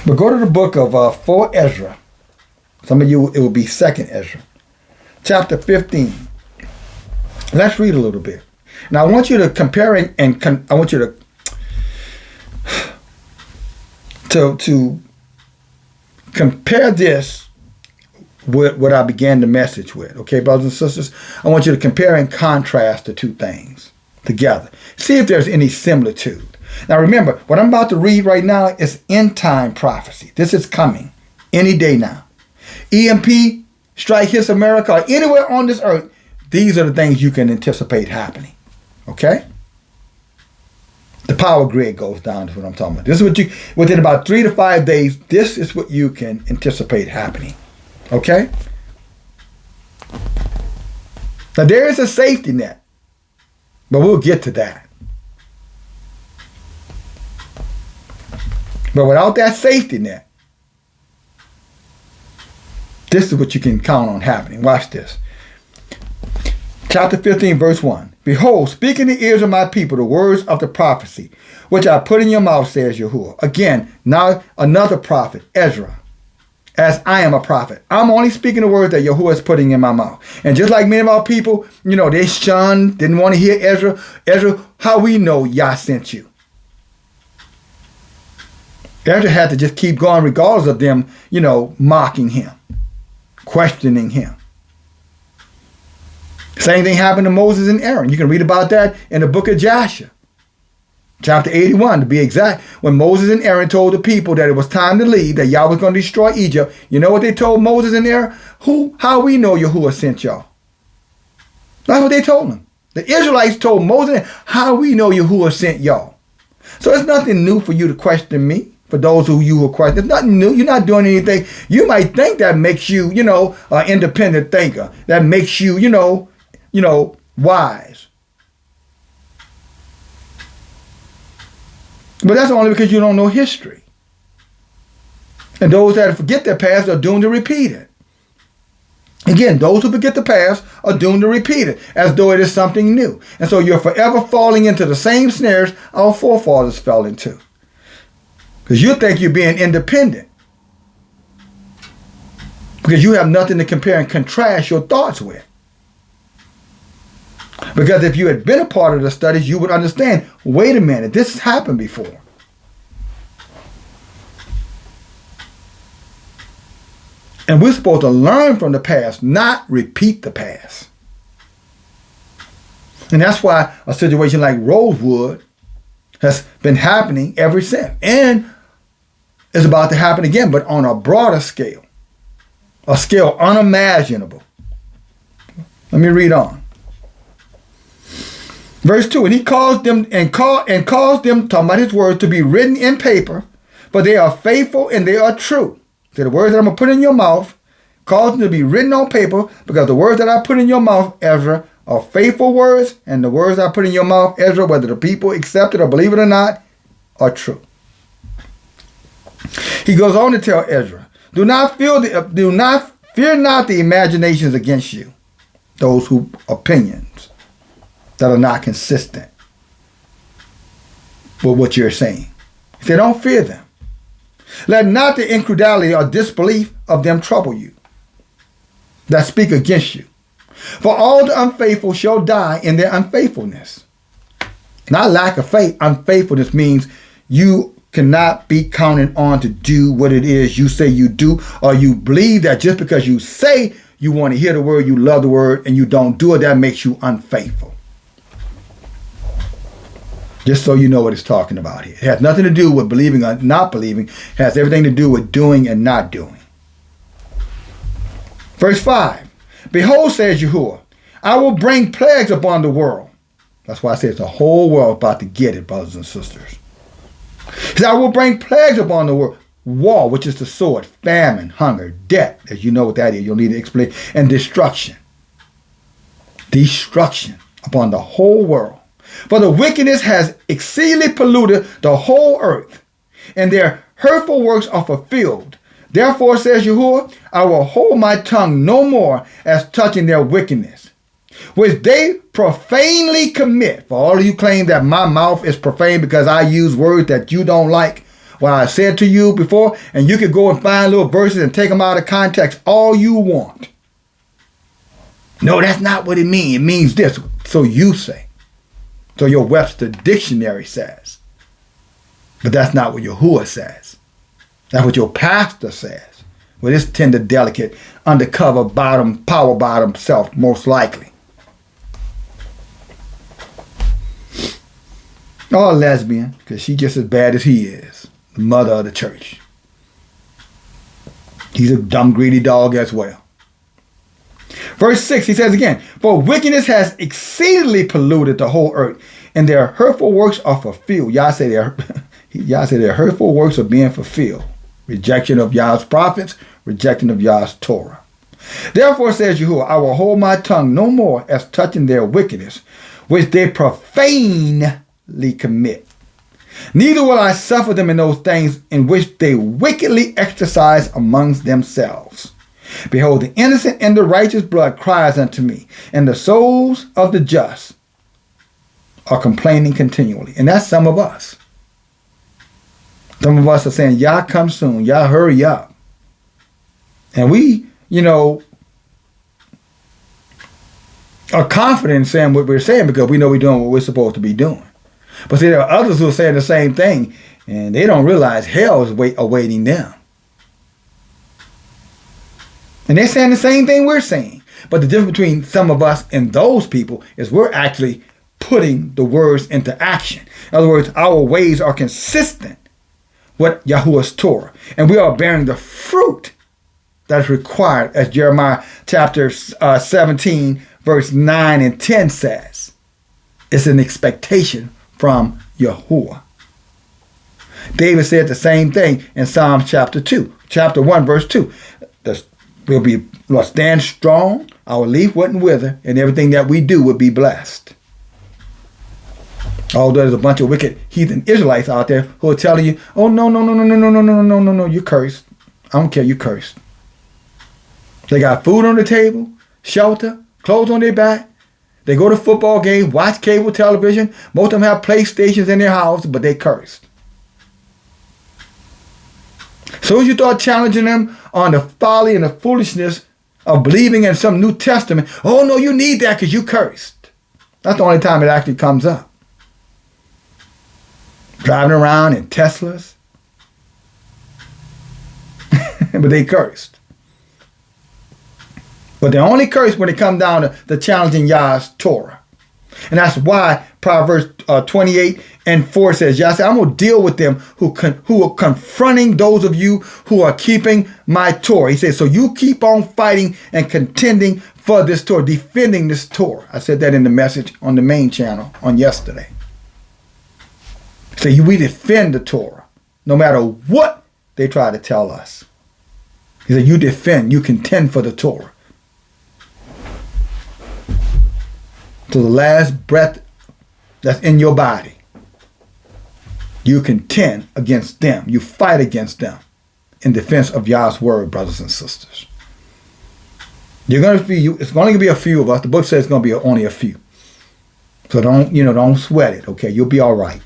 But go to the book of 4 Ezra. Some of you, it will be 2nd Ezra. Chapter 15. Let's read a little bit. Now I want you to compare I want you to compare this with what I began the message with. Okay, brothers and sisters? I want you to compare and contrast the two things together. See if there's any similitude. Now remember, what I'm about to read right now is end time prophecy. This is coming any day now. EMP, strike hits America, or anywhere on this earth, these are the things you can anticipate happening. Okay? The power grid goes down, is what I'm talking about. This is what you, within about 3 to 5 days, this is what you can anticipate happening. Okay? Now there is a safety net, but we'll get to that. But without that safety net, this is what you can count on happening. Watch this. Chapter 15, verse 1. Behold, speak in the ears of my people the words of the prophecy, which I put in your mouth, says Yahauh. Again, now another prophet, Ezra, as I am a prophet. I'm only speaking the words that Yahauh is putting in my mouth. And just like many of our people, you know, they shunned, didn't want to hear Ezra. Ezra, how we know Yah sent you? Ezra had to just keep going regardless of them, you know, mocking him, questioning him. Same thing happened to Moses and Aaron. You can read about that in the book of Joshua, chapter 81 to be exact. When Moses and Aaron told the people that it was time to leave, that Yah was going to destroy Egypt, you know what they told Moses and Aaron? How we know Yahauh sent y'all? That's what they told them. The Israelites told Moses, how we know Yahauh sent y'all? So it's nothing new for you to question me. For those who you will question, it's nothing new. You're not doing anything. You might think that makes you, you know, an independent thinker. That makes you, you know, wise. But that's only because you don't know history. And those that forget their past are doomed to repeat it. Again, those who forget the past are doomed to repeat it as though it is something new. And so you're forever falling into the same snares our forefathers fell into. Because you think you're being independent. Because you have nothing to compare and contrast your thoughts with. Because if you had been a part of the studies, you would understand, wait a minute, this has happened before. And we're supposed to learn from the past, not repeat the past. And that's why a situation like Rosewood has been happening ever since. And is about to happen again, but on a broader scale. A scale unimaginable. Let me read on. Verse 2, and he caused them talking about his words, to be written in paper, for they are faithful and they are true. So the words that I'm going to put in your mouth, cause them to be written on paper, because the words that I put in your mouth, Ezra, are faithful words, and the words I put in your mouth, Ezra, whether the people accept it or believe it or not, are true. He goes on to tell Ezra, do not fear not the imaginations against you, those who opinions that are not consistent with what you're saying. He said, don't fear them. Let not the incredulity or disbelief of them trouble you that speak against you. For all the unfaithful shall die in their unfaithfulness. Not lack of faith. Unfaithfulness means you cannot be counted on to do what it is you say you do, or you believe that just because you say you want to hear the word, you love the word, and you don't do it, that makes you unfaithful. Just so you know what it's talking about here. It has nothing to do with believing or not believing. It has everything to do with doing and not doing. Verse 5. Behold, says Yahauh, I will bring plagues upon the world. That's why I say it's the whole world about to get it, brothers and sisters. He said, I will bring plagues upon the world. War, which is the sword, famine, hunger, death, as you know what that is. You'll need to explain. And destruction. Destruction upon the whole world. For the wickedness has exceedingly polluted the whole earth, and their hurtful works are fulfilled. Therefore, says Yahauh, I will hold my tongue no more as touching their wickedness, which they profanely commit. For all of you claim that my mouth is profane because I use words that you don't like, what I said to you before, and you could go and find little verses and take them out of context all you want. No, that's not what it means. It means this. So you say. So your Webster dictionary says. But that's not what Yahauh says. That's what your pastor says. With his tender, delicate, undercover, power bottom self, most likely. Or a lesbian, because she's just as bad as he is. The mother of the church. He's a dumb, greedy dog as well. Verse 6, he says again, for wickedness has exceedingly polluted the whole earth, and their hurtful works are fulfilled. Y'all say their hurtful works are being fulfilled. Rejection of Yah's prophets, rejection of Yah's Torah. Therefore, says Yahauh, I will hold my tongue no more as touching their wickedness, which they profanely commit. Neither will I suffer them in those things in which they wickedly exercise amongst themselves. Behold, the innocent and the righteous blood cries unto me, and the souls of the just are complaining continually. And that's some of us. Some of us are saying, Yah, come soon. Yah, hurry up. And we, are confident in saying what we're saying because we know we're doing what we're supposed to be doing. But see, there are others who are saying the same thing, and they don't realize hell is awaiting them. And they're saying the same thing we're saying. But the difference between some of us and those people is we're actually putting the words into action. In other words, our ways are consistent with Yahuwah's Torah. And we are bearing the fruit that is required, as Jeremiah chapter 17, verse 9 and 10 says. It's an expectation from Yahauh. David said the same thing in Psalms chapter 2. Chapter 1, verse 2. We'll stand strong, our leaf wouldn't wither, and everything that we do would be blessed. Although there's a bunch of wicked heathen Israelites out there who are telling you, oh, no, you're cursed. I don't care, you're cursed. They got food on the table, shelter, clothes on their back. They go to football games, watch cable television. Most of them have PlayStations in their house, but they cursed. So as you start challenging them on the folly and the foolishness of believing in some New Testament, oh no, you need that because you cursed. That's the only time it actually comes up. Driving around in Teslas. But they cursed. But they only curse when it comes down to the challenging Yah's Torah. And that's why Proverbs 28:4 says, Yah said, I'm going to deal with them who are confronting those of you who are keeping my Torah. He says, so you keep on fighting and contending for this Torah, defending this Torah. I said that in the message on the main channel on yesterday. So we defend the Torah, no matter what they try to tell us. He said, you defend, you contend for the Torah. To the last breath that's in your body, you contend against them. You fight against them in defense of Yah's word, brothers and sisters. It's going to be a few of us. The book says it's going to be only a few. So don't sweat it, okay? You'll be all right.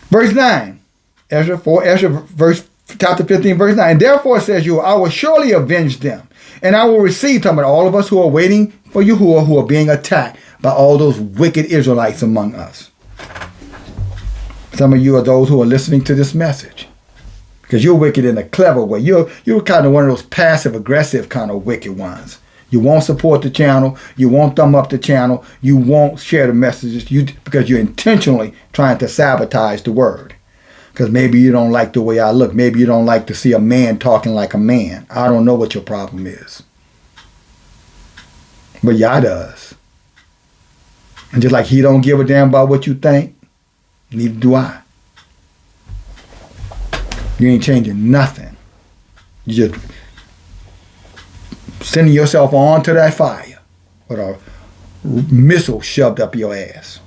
Verse 9, Ezra chapter 15, verse 9. And therefore says you, I will surely avenge them. And I will receive, talking about all of us who are waiting for Yahauh, who are being attacked by all those wicked Israelites among us. Some of you are those who are listening to this message. Because you're wicked in a clever way. You're kind of one of those passive-aggressive kind of wicked ones. You won't support the channel. You won't thumb up the channel. You won't share the messages because you're intentionally trying to sabotage the word. Because maybe you don't like the way I look. Maybe you don't like to see a man talking like a man. I don't know what your problem is. But Yah does. And just like he don't give a damn about what you think, neither do I. You ain't changing nothing. You just sending yourself on to that fire with a missile shoved up your ass.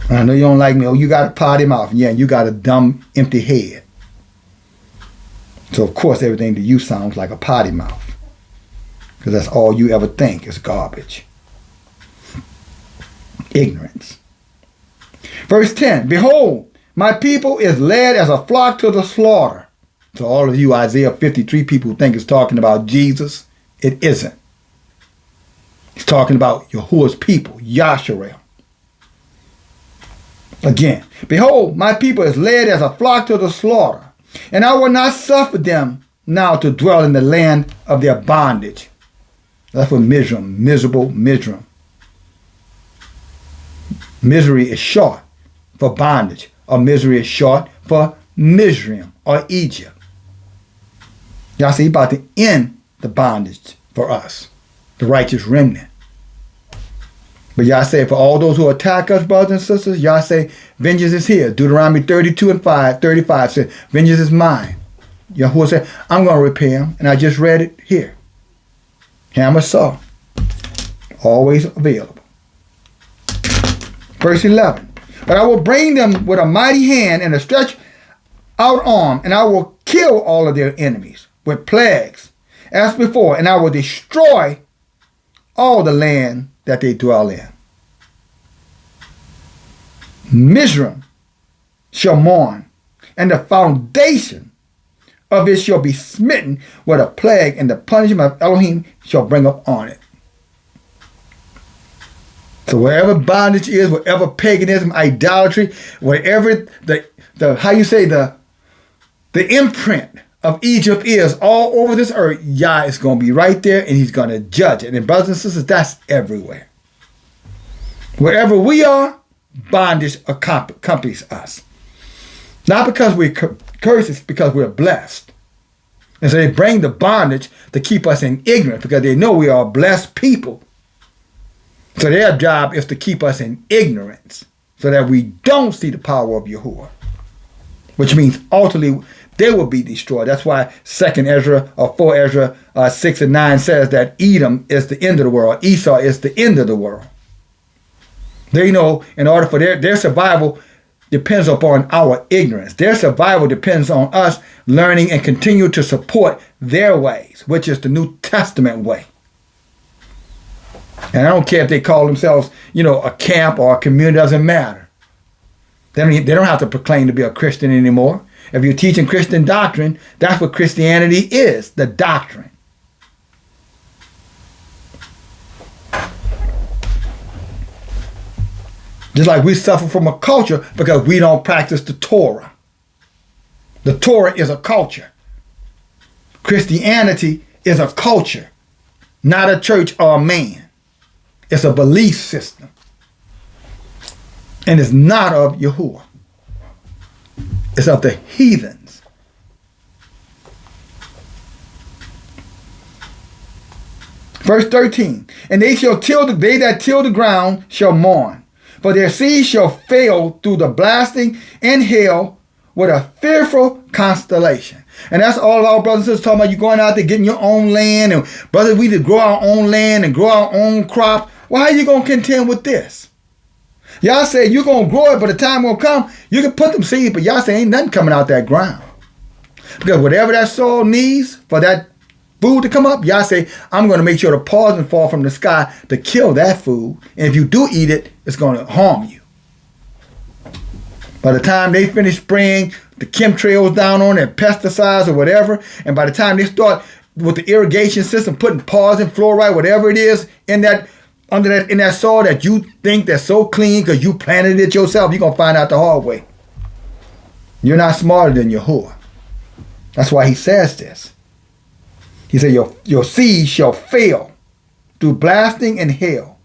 I know you don't like me. Oh, you got a potty mouth. Yeah, you got a dumb, empty head. So, of course, everything to you sounds like a potty mouth. Because that's all you ever think is garbage. Ignorance. Verse 10, behold, my people is led as a flock to the slaughter. So all of you Isaiah 53 people who think it's talking about Jesus, it isn't. It's talking about Yahuwah's people, Yasharel. Again, behold, my people is led as a flock to the slaughter, and I will not suffer them now to dwell in the land of their bondage. That's what Mizraim, miserable Mizraim. Misery is short for bondage, or misery is short for Mizraim or Egypt. Y'all see, about to end the bondage for us, the righteous remnant. But Yah say, for all those who attack us, brothers and sisters, Yah say, vengeance is here. Deuteronomy 32:35 says, vengeance is mine. Yahuwah said, I'm going to repay him. And I just read it here. Hammer saw. Always available. Verse 11. But I will bring them with a mighty hand and a stretched out arm, and I will kill all of their enemies with plagues as before, and I will destroy all the land that they dwell in. Mizraim shall mourn, and the foundation of it shall be smitten with a plague, and the punishment of Elohim shall bring up on it. So wherever bondage is, wherever paganism, idolatry, wherever the imprint of Egypt is all over this earth, Yah is going to be right there and he's going to judge it. And brothers and sisters, that's everywhere. Wherever we are, bondage accompanies us. Not because we're cursed, it's because we're blessed. And so they bring the bondage to keep us in ignorance because they know we are a blessed people. So their job is to keep us in ignorance so that we don't see the power of Yahuwah. Which means ultimately they will be destroyed. That's why 2 Ezra or 4 Ezra 6 and 9 says that Edom is the end of the world. Esau is the end of the world. They know in order for their survival, depends upon our ignorance. Their survival depends on us learning and continue to support their ways, which is the New Testament way. And I don't care if they call themselves, a camp or a community, doesn't matter. They don't have to proclaim to be a Christian anymore. If you're teaching Christian doctrine, that's what Christianity is, the doctrine. Just like we suffer from a culture because we don't practice the Torah. The Torah is a culture. Christianity is a culture, not a church or a man. It's a belief system. And it's not of Yahauh. It's of the heathens. Verse 13. And they that till the ground shall mourn, for their seed shall fail through the blasting and hail with a fearful constellation. And that's all of our brothers and sisters talking about you going out there getting your own land. And brothers, we just grow our own land and grow our own crop. Well, how you going to contend with this? Y'all say you're going to grow it, but the time will come, you can put them seeds, but y'all say ain't nothing coming out that ground. Because whatever that soil needs for that food to come up, y'all say, I'm going to make sure the poison fall from the sky to kill that food. And if you do eat it, it's going to harm you. By the time they finish spraying the chemtrails down on it, pesticides or whatever, and by the time they start with the irrigation system, putting poison, fluoride, whatever it is in that soil that you think that's so clean because you planted it yourself, you're going to find out the hard way. You're not smarter than Yahauh. That's why he says this. He said, your seed shall fail through blasting and hail,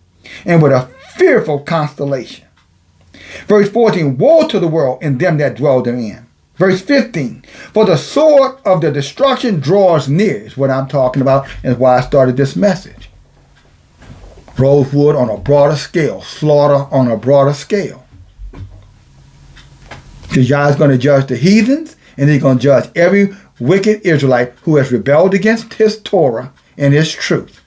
and with a fearful constellation. Verse 14, woe to the world and them that dwell therein. Verse 15, for the sword of the destruction draws near, is what I'm talking about, and why I started this message. Rosewood on a broader scale, slaughter on a broader scale. Because Yah's going to judge the heathens, and he's going to judge every wicked Israelite who has rebelled against his Torah and his truth,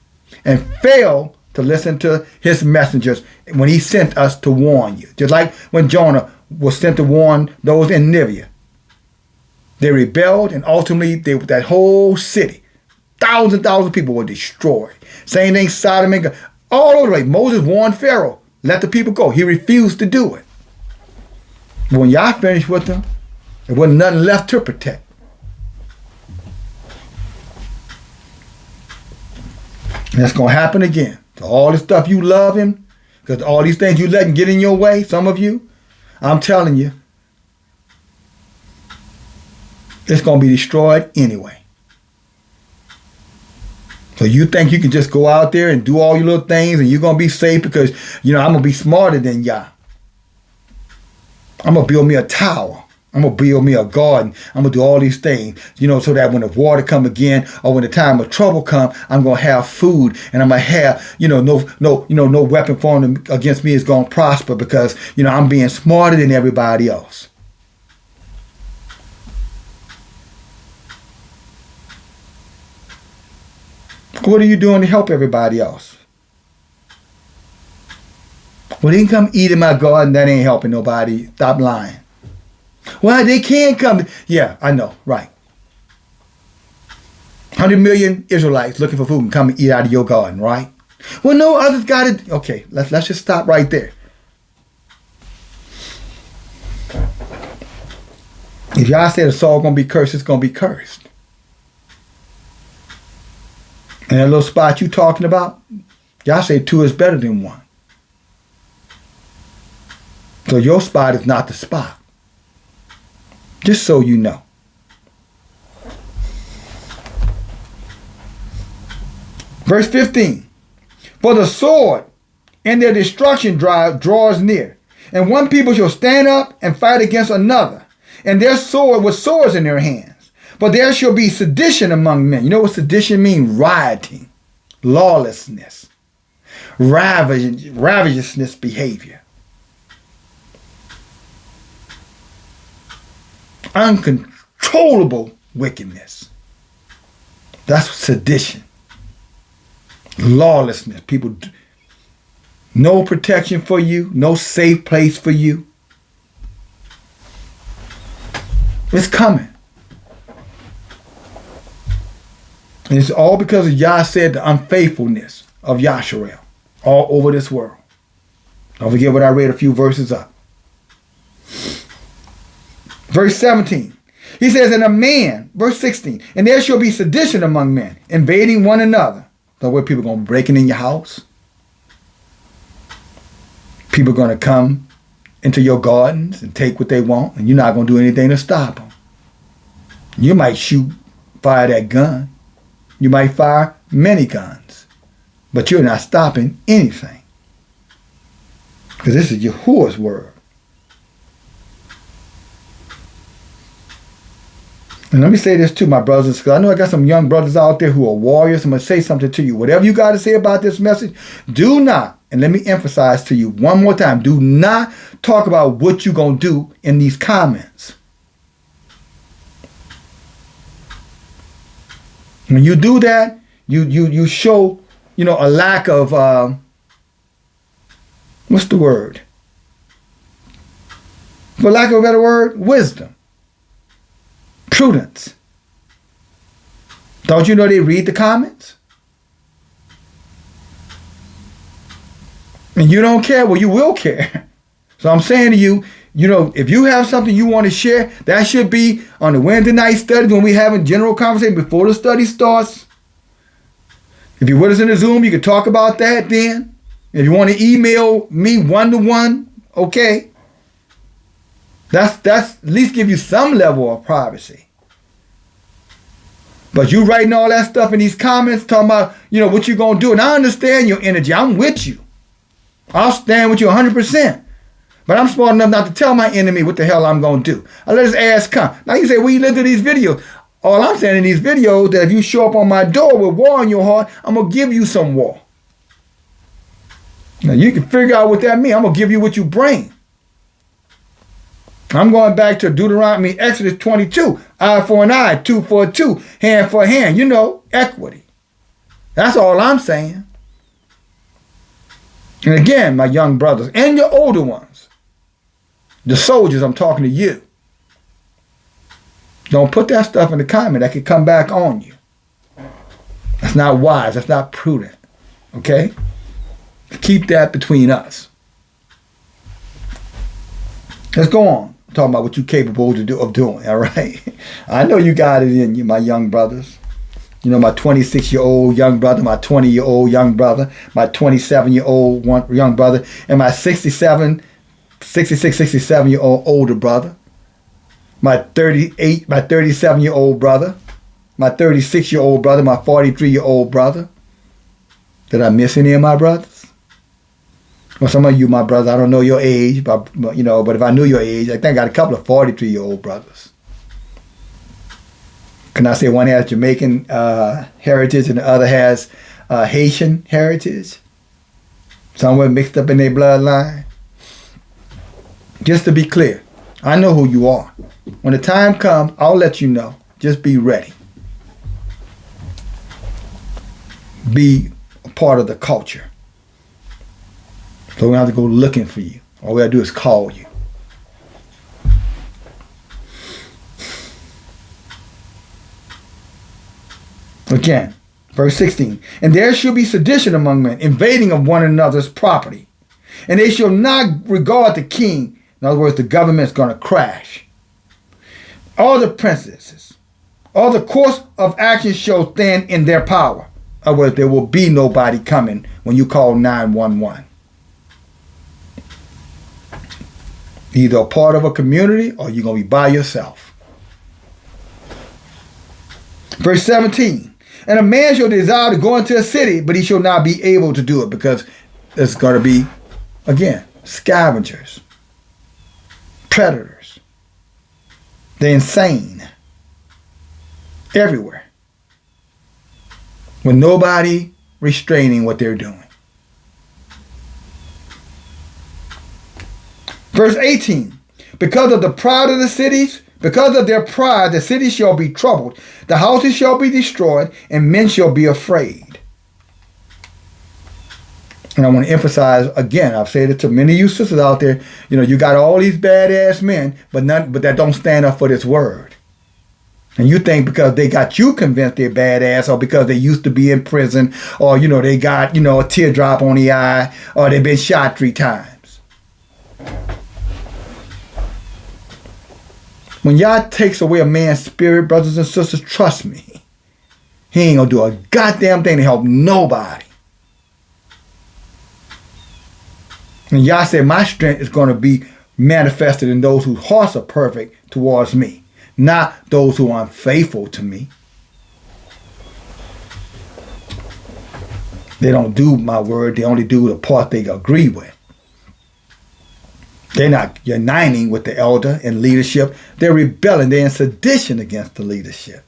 and failed to listen to his messengers when he sent us to warn you. Just like when Jonah was sent to warn those in Nineveh. They rebelled, and ultimately that whole city, thousands of people were destroyed. Same thing, Sodom and Gomorrah. All over the way, Moses warned Pharaoh, let the people go. He refused to do it. But when Yah finished with them, there wasn't nothing left to protect. And that's going to happen again. So all the stuff you love him, because all these things you letting get in your way, some of you, I'm telling you, it's going to be destroyed anyway. So you think you can just go out there and do all your little things and you're going to be safe because, I'm going to be smarter than Yah. I'm going to build me a tower. I'm going to build me a garden. I'm going to do all these things, so that when the water come again or when the time of trouble come, I'm going to have food and I'm going to have, no weapon formed against me is going to prosper because, I'm being smarter than everybody else. What are you doing to help everybody else? Well, they can come eat in my garden. That ain't helping nobody. Stop lying. Well, they can come. Yeah, I know. Right. 100 million Israelites looking for food and come and eat out of your garden, right? Well, no, others got it. Okay, let's just stop right there. If y'all say the soil going to be cursed, it's going to be cursed. And that little spot you talking about, y'all say 2 is better than 1. So your spot is not the spot. Just so you know. Verse 15. For the sword and their destruction draws near. And one people shall stand up and fight against another. And their sword with swords in their hands. But there shall be sedition among men. You know what sedition means? Rioting, lawlessness, ravagiousness behavior. Uncontrollable wickedness. That's sedition. Lawlessness. People, no protection for you, no safe place for you. It's coming. And it's all because of Yah said the unfaithfulness of Yahshua all over this world. Don't forget what I read a few verses up. Verse 17. He says, and a man, verse 16, and there shall be sedition among men, invading one another. So where people going to be breaking in your house? People are going to come into your gardens and take what they want, and you're not going to do anything to stop them. You might fire that gun. You might fire many guns, but you're not stopping anything. Because this is Yahuwah's word. And let me say this too, my brothers, because I know I got some young brothers out there who are warriors. I'm going to say something to you. Whatever you got to say about this message, do not, and let me emphasize to you one more time, do not talk about what you're going to do in these comments. When you do that, you show, a lack of, what's the word? For lack of a better word, wisdom. Prudence. Don't you know they read the comments? And you don't care? Well, you will care. So I'm saying to you, if you have something you want to share, that should be on the Wednesday night studies when we're having general conversation before the study starts. If you're with us in the Zoom, you can talk about that then. If you want to email me one-to-one, okay. That's at least give you some level of privacy. But you writing all that stuff in these comments, talking about, what you're going to do. And I understand your energy. I'm with you. I'll stand with you 100%. But I'm smart enough not to tell my enemy what the hell I'm going to do. I let his ass come. Now you say, well, you listen to these videos. All I'm saying in these videos, that if you show up on my door with war in your heart, I'm going to give you some war. Now you can figure out what that means. I'm going to give you what you bring. I'm going back to Deuteronomy, Exodus 22. Eye for an eye, tooth for a tooth, hand for a hand. Equity. That's all I'm saying. And again, my young brothers and your older ones, the soldiers, I'm talking to you. Don't put that stuff in the comment that could come back on you. That's not wise. That's not prudent. Okay? Keep that between us. Let's go on. Talking about what you're capable of doing, all right? I know you got it in you, my young brothers. My 26-year-old young brother, my 20-year-old young brother, my 27-year-old young brother, and my 67-year-old older brother, my 37-year-old brother, my 36-year-old brother, my 43-year-old brother. Did I miss any of my brothers? Well, some of you, my brothers, I don't know your age, but if I knew your age, I think I got a couple of 43-year-old brothers. Can I say one has Jamaican heritage and the other has Haitian heritage? Somewhere mixed up in their bloodline. Just to be clear, I know who you are. When the time comes, I'll let you know. Just be ready. Be a part of the culture. So we don't have to go looking for you. All we have to do is call you. Again, verse 16. And there shall be sedition among men, invading of one another's property. And they shall not regard the king. In other words, the government's going to crash. All the princesses, all the course of action shall stand in their power. In other words, there will be nobody coming when you call 911. Either a part of a community or you're going to be by yourself. Verse 17. And a man shall desire to go into a city, but he shall not be able to do it because there's going to be, again, scavengers, predators. They're insane. Everywhere. With nobody restraining what they're doing. Verse 18, because of the pride of the cities, because of their pride, the cities shall be troubled, the houses shall be destroyed, and men shall be afraid. And I want to emphasize again, I've said it to many of you sisters out there, you got all these badass men, but that don't stand up for this word. And you think because they got you convinced they're badass, or because they used to be in prison, or they got a teardrop on the eye, or they've been shot 3 times. When Yah takes away a man's spirit, brothers and sisters, trust me, he ain't gonna do a goddamn thing to help nobody. And Yah said, my strength is going to be manifested in those whose hearts are perfect towards me, not those who are unfaithful to me. They don't do my word. They only do the part they agree with. They're not uniting with the elder and leadership. They're rebelling. They're in sedition against the leadership.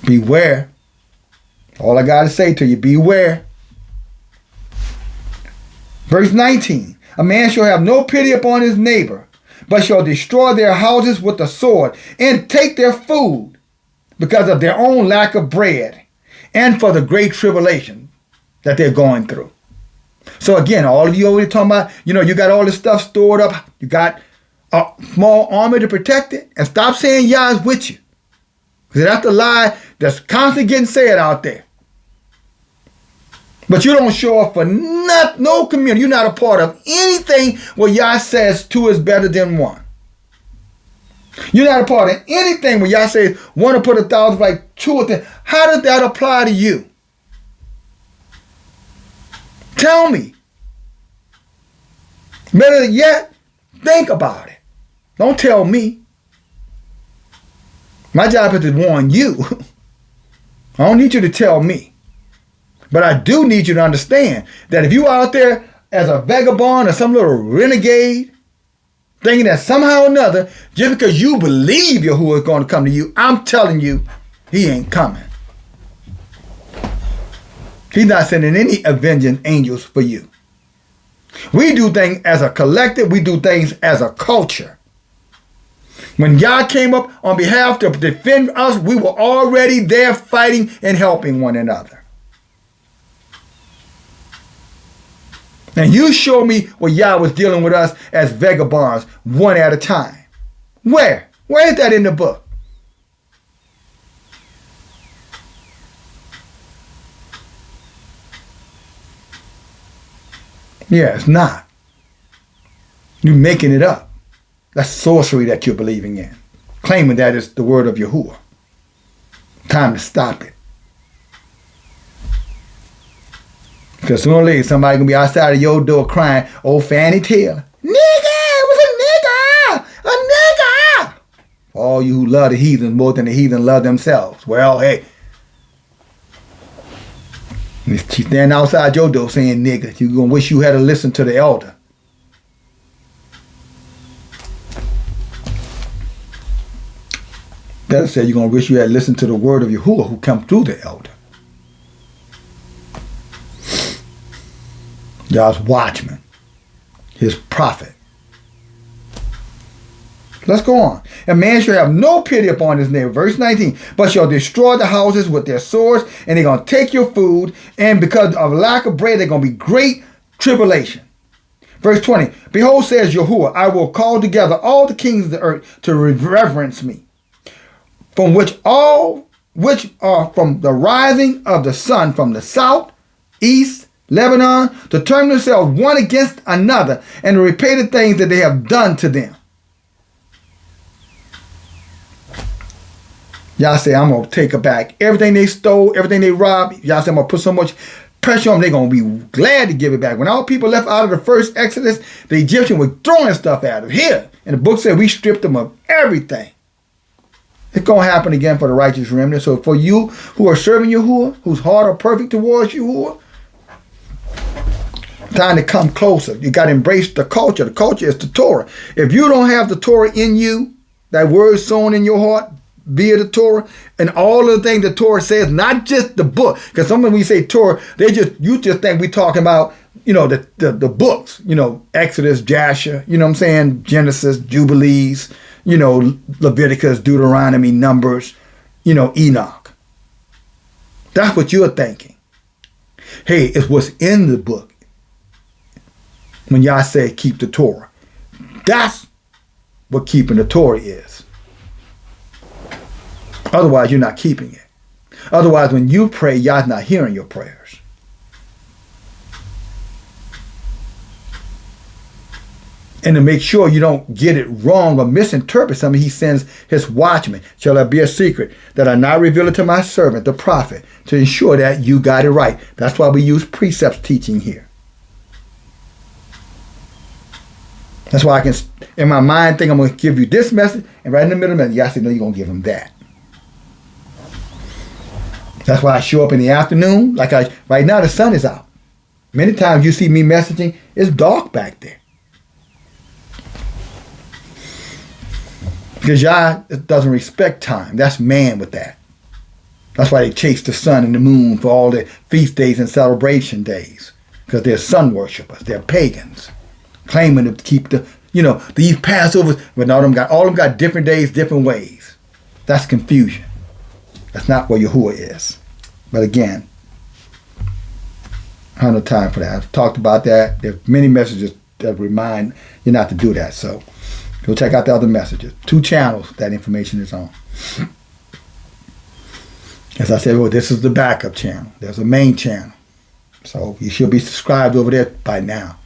Beware. All I got to say to you, beware. Verse 19, a man shall have no pity upon his neighbor, but shall destroy their houses with the sword, and take their food because of their own lack of bread, and for the great tribulation that they're going through. So again, all of you already talking about, you got all this stuff stored up, you got a small army to protect it, and stop saying Yah is with you. Because that's the lie that's constantly getting said out there. But you don't show up for no community. You're not a part of anything where Yah says 2 is better than 1. You're not a part of anything where Yah says 1 to put 1,000 like 2 or 10. How does that apply to you? Tell me. Better yet, think about it. Don't tell me. My job is to warn you. I don't need you to tell me. But I do need you to understand that if you out there as a vagabond or some little renegade, thinking that somehow or another, just because you believe Yahauh is going to come to you, I'm telling you, he ain't coming. He's not sending any avenging angels for you. We do things as a collective. We do things as a culture. When Yah came up on behalf to defend us, we were already there fighting and helping one another. And you show me where Yah was dealing with us as vagabonds, one at a time. Where? Where is that in the book? Yeah, it's not. You're making it up. That's sorcery that you're believing in. Claiming that it's the word of Yahauh. Time to stop it. Because sooner or later, somebody going to be outside of your door crying, "Oh, Fanny Taylor. Nigga! It was a nigga! A nigga!" For all you who love the heathens more than the heathen love themselves. Well, hey. If she stand outside your door saying nigga, you're going to wish you had to listen to the elder. That said, you're going to wish you had listened to the word of Yahauh who come through the elder. Yah's watchman, his prophet. Let's go on. A man shall have no pity upon his neighbor. Verse 19. But shall destroy the houses with their swords, and they're going to take your food, and because of lack of bread, they're going to be great tribulation. Verse 20. Behold, says Yahauh, I will call together all the kings of the earth to reverence me, from which are from the rising of the sun from the south, east, Lebanon, to turn themselves one against another, and to repay the things that they have done to them. Y'all say, I'm going to take it back. Everything they stole, everything they robbed, y'all say, I'm going to put so much pressure on them, they're going to be glad to give it back. When all people left out of the first Exodus, the Egyptians were throwing stuff at them. Here, and the book said we stripped them of everything. It's going to happen again for the righteous remnant. So for you who are serving Yahauh, whose heart are perfect towards Yahauh, time to come closer. You got to embrace the culture. The culture is the Torah. If you don't have the Torah in you, that word sown in your heart via the Torah, and all of the things the Torah says, not just the book. Because sometimes when we say Torah, you just think we're talking about, the books, Exodus, Jasher, what I'm saying, Genesis, Jubilees, Leviticus, Deuteronomy, Numbers, Enoch. That's what you're thinking. Hey, it's what's in the book. When y'all say keep the Torah. That's what keeping the Torah is. Otherwise, you're not keeping it. Otherwise, when you pray, Yah's not hearing your prayers. And to make sure you don't get it wrong or misinterpret something, he sends his watchmen. Shall there be a secret that I not reveal it to my servant, the prophet, to ensure that you got it right? That's why we use precepts teaching here. That's why I can, in my mind, think I'm going to give you this message, and right in the middle of it, Yah said, no, you're going to give him that. That's why I show up in the afternoon. Right now, the sun is out. Many times you see me messaging, it's dark back there. Because Yah doesn't respect time. That's man with that. That's why they chase the sun and the moon for all the feast days and celebration days. Because they're sun worshipers. They're pagans. Claiming to keep these Passovers, but all of them got different days, different ways. That's confusion. That's not what Yahauh is. But again, I don't have time for that. I've talked about that. There are many messages that remind you not to do that. So go check out the other messages. 2 channels that information is on. As I said, this is the backup channel. There's a main channel. So you should be subscribed over there by now.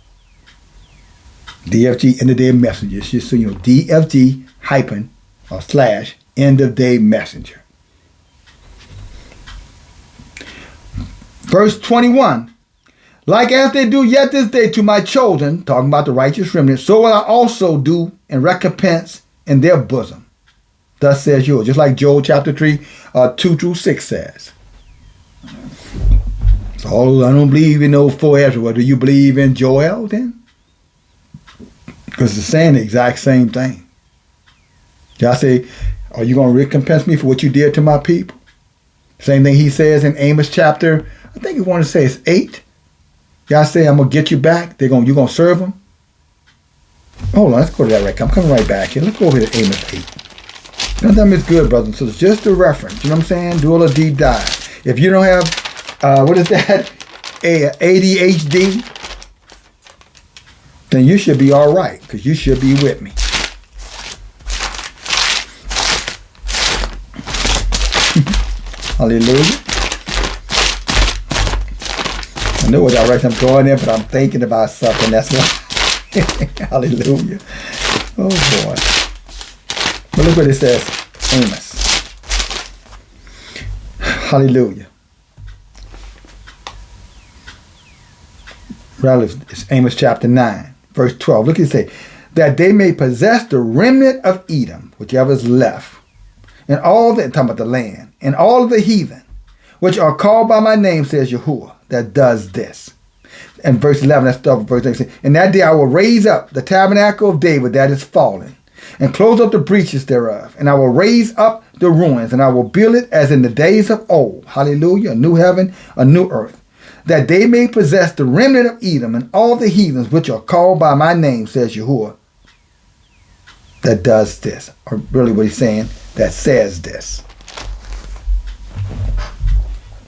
DFG End of Day Messengers. Just so you know, DFG hyphen or slash End of Day Messenger. Verse 21. Like as they do yet this day to my children, talking about the righteous remnant, so will I also do and recompense in their bosom. Thus says Yahauh. Just like Joel chapter 3, 2 through 6 says. So I don't believe in no 4 Ezra. Do you believe in Joel then? Because it's saying the exact same thing. Y'all say, are you going to recompense me for what you did to my people? Same thing he says in Amos chapter, I think you want to say it's 8. Y'all say, I'm going to get you back. You're going to serve them. Hold on, let's go to that right. I'm coming right back here. Let's go over to Amos 8. Sometimes it's good, brothers and sisters. Just a reference. You know what I'm saying? Do a little deep dive. If you don't have, what is that? ADHD, then you should be all right, because you should be with me. Hallelujah. I know what direction I'm going in, but I'm thinking about something. That's why. Hallelujah. Oh, boy. But look what it says. Amos. Hallelujah. It's Amos chapter 9, verse 12. Look at it say, that they may possess the remnant of Edom, whichever is left, and all that, talking about the land, and all of the heathen, which are called by my name, says Yahauh, that does this. And verse 11, that's the verse 18. In that day I will raise up the tabernacle of David that is fallen, and close up the breaches thereof, and I will raise up the ruins, and I will build it as in the days of old. Hallelujah. A new heaven, a new earth. That they may possess the remnant of Edom and all the heathens which are called by my name, says Yahauh, that does this. Or really what he's saying, that says this.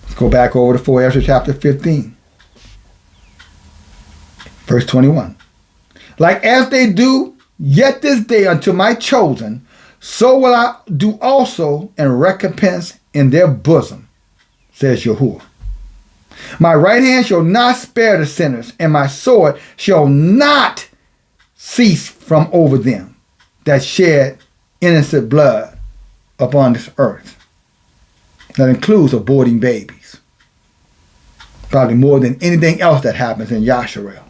Let's go back over to 4 Ezra chapter 15. Verse 21. Like as they do yet this day unto my chosen, so will I do also and recompense in their bosom, says Yahauh. My right hand shall not spare the sinners, and my sword shall not cease from over them that shed innocent blood upon this earth. That includes aborting babies. Probably more than anything else that happens in Yasharel.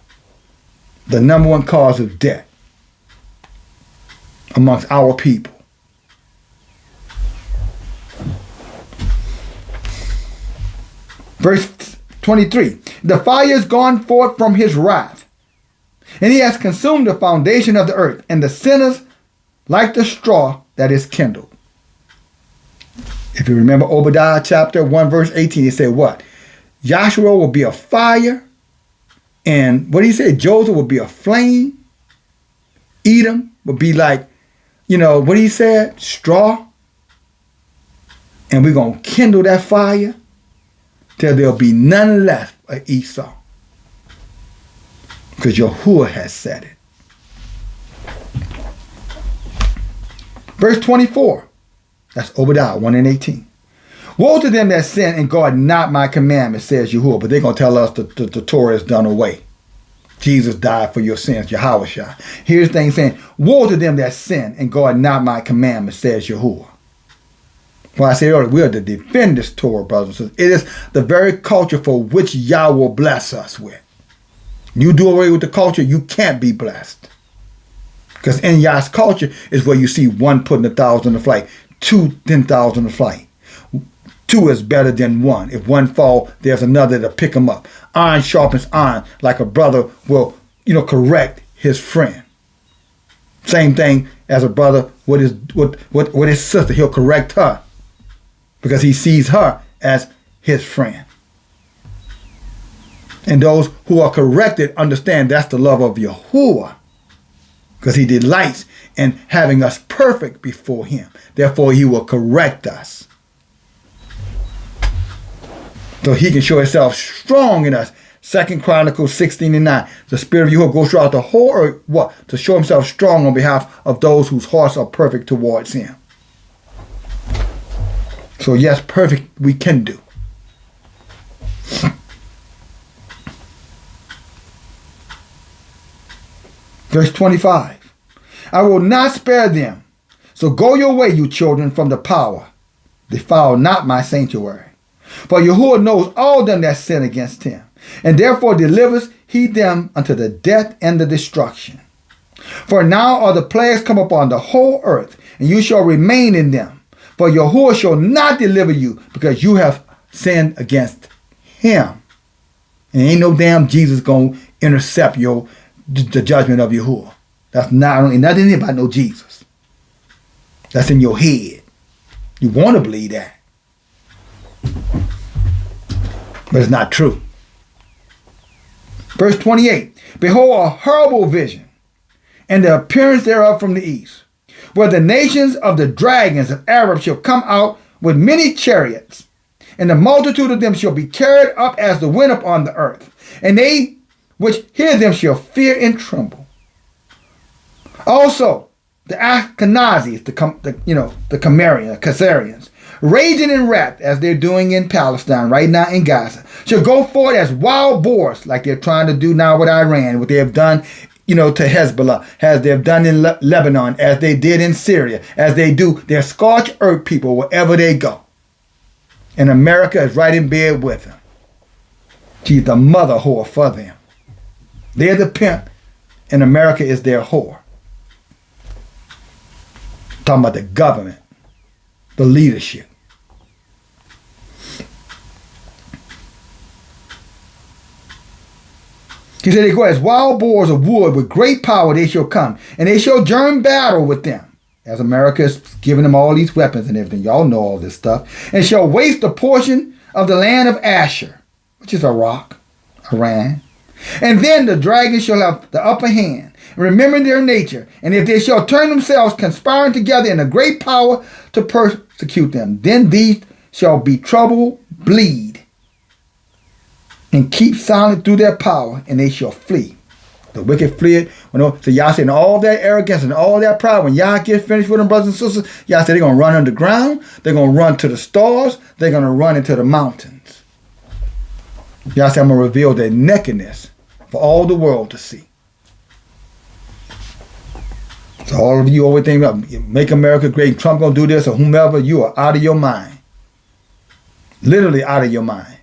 The number one cause of death amongst our people. Verse 23. The fire is gone forth from his wrath, and he has consumed the foundation of the earth, and the sinners like the straw that is kindled. If you remember Obadiah chapter 1 verse 18, he said what? Joshua will be a fire, and what did he say? Joseph will be a flame. Edom will be like, what he said? Straw. And we're going to kindle that fire till there'll be none left of Esau. Because Yahauh has said it. Verse 24. That's Obadiah 1:18. Woe to them that sin and guard not my commandments, says Yahauh. But they're going to tell us that the Torah is done away. Jesus died for your sins, Yahauh. Here's the thing saying, woe to them that sin and guard not my commandments, says Yahauh. Well, I said earlier, we are to defend this Torah, brothers and sisters. It is the very culture for which Yah will bless us with. You do away with the culture, you can't be blessed. Because in Yah's culture is where you see one putting 1,000 to flight, 2 10,000 to flight. 2 is better than 1. If one fall, there's another to pick him up. Iron sharpens iron, like a brother will, correct his friend. Same thing as a brother with his sister. He'll correct her because he sees her as his friend. And those who are corrected understand that's the love of Yahauh, because he delights in having us perfect before him. Therefore, he will correct us, so he can show himself strong in us. 2 Chronicles 16:9. The Spirit of Yahauh goes throughout the whole earth. What? To show himself strong on behalf of those whose hearts are perfect towards him. So yes, perfect we can do. Verse 25. I will not spare them. So go your way, you children, from the power. Defile not my sanctuary. For Yahauh knows all them that sin against him, and therefore delivers he them unto the death and the destruction. For now are the plagues come upon the whole earth, and you shall remain in them. For Yahauh shall not deliver you, because you have sinned against him. And ain't no damn Jesus going to intercept the judgment of Yahauh. That's nothing about no Jesus. That's in your head. You want to believe that, but it's not true. Verse 28. Behold, a horrible vision, and the appearance thereof from the east, where the nations of the dragons of Arab shall come out with many chariots, and the multitude of them shall be carried up as the wind upon the earth, and they which hear them shall fear and tremble. Also, the Ashkenazis, the Khazarians, raging in wrath as they're doing in Palestine right now in Gaza, shall go forward as wild boars, like they're trying to do now with Iran, what they have done, to Hezbollah, as they've done in Lebanon, as they did in Syria, as they do their scorched earth people wherever they go. And America is right in bed with them. She's the mother whore for them. They're the pimp, and America is their whore. Talking about the government, the leadership. He said, they go as wild boars of wood, with great power they shall come, and they shall join battle with them. As America is giving them all these weapons and everything. Y'all know all this stuff. And shall waste a portion of the land of Asher, which is Iraq, Iran. And then the dragons shall have the upper hand, remembering their nature. And if they shall turn themselves, conspiring together in a great power to persecute them, then these shall be troubled, bleed, and keep silent through their power, and they shall flee. The wicked fled. So Yah said, in all their arrogance and all their pride, when Yah gets finished with them, brothers and sisters, Yah said they're going to run underground, they're going to run to the stars, they're going to run into the mountains. Yah said, I'm going to reveal their nakedness for all the world to see. So all of you always think about make America great, Trump going to do this, or whomever, you are out of your mind. Literally out of your mind.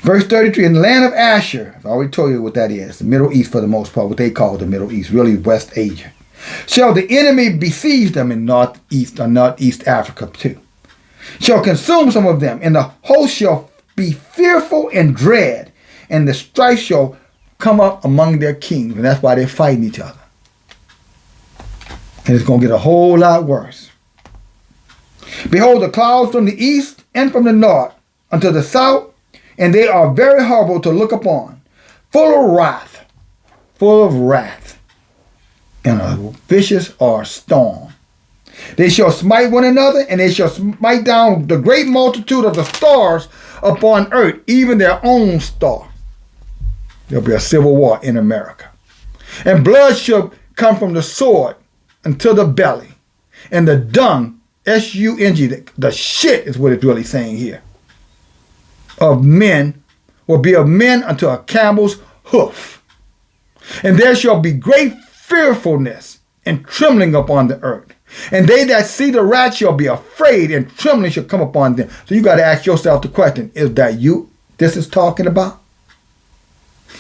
Verse 33, in the land of Asher, I've already told you what that is, the Middle East for the most part, what they call the Middle East, really West Asia. Shall the enemy besiege them in Northeast Africa too? Shall consume some of them, and the host shall be fearful and dread, and the strife shall come up among their kings, and that's why they're fighting each other. And it's going to get a whole lot worse. Behold, the clouds from the east and from the north unto the south, and they are very horrible to look upon, full of wrath, and a vicious or storm. They shall smite one another, and they shall smite down the great multitude of the stars upon earth, even their own star. There'll be a civil war in America. And blood shall come from the sword unto the belly, and the dung, S-U-N-G, the shit is what it's really saying here, of men will be of men unto a camel's hoof. And there shall be great fearfulness and trembling upon the earth. And they that see the wrath shall be afraid, and trembling shall come upon them. So you got to ask yourself the question, is that you this is talking about?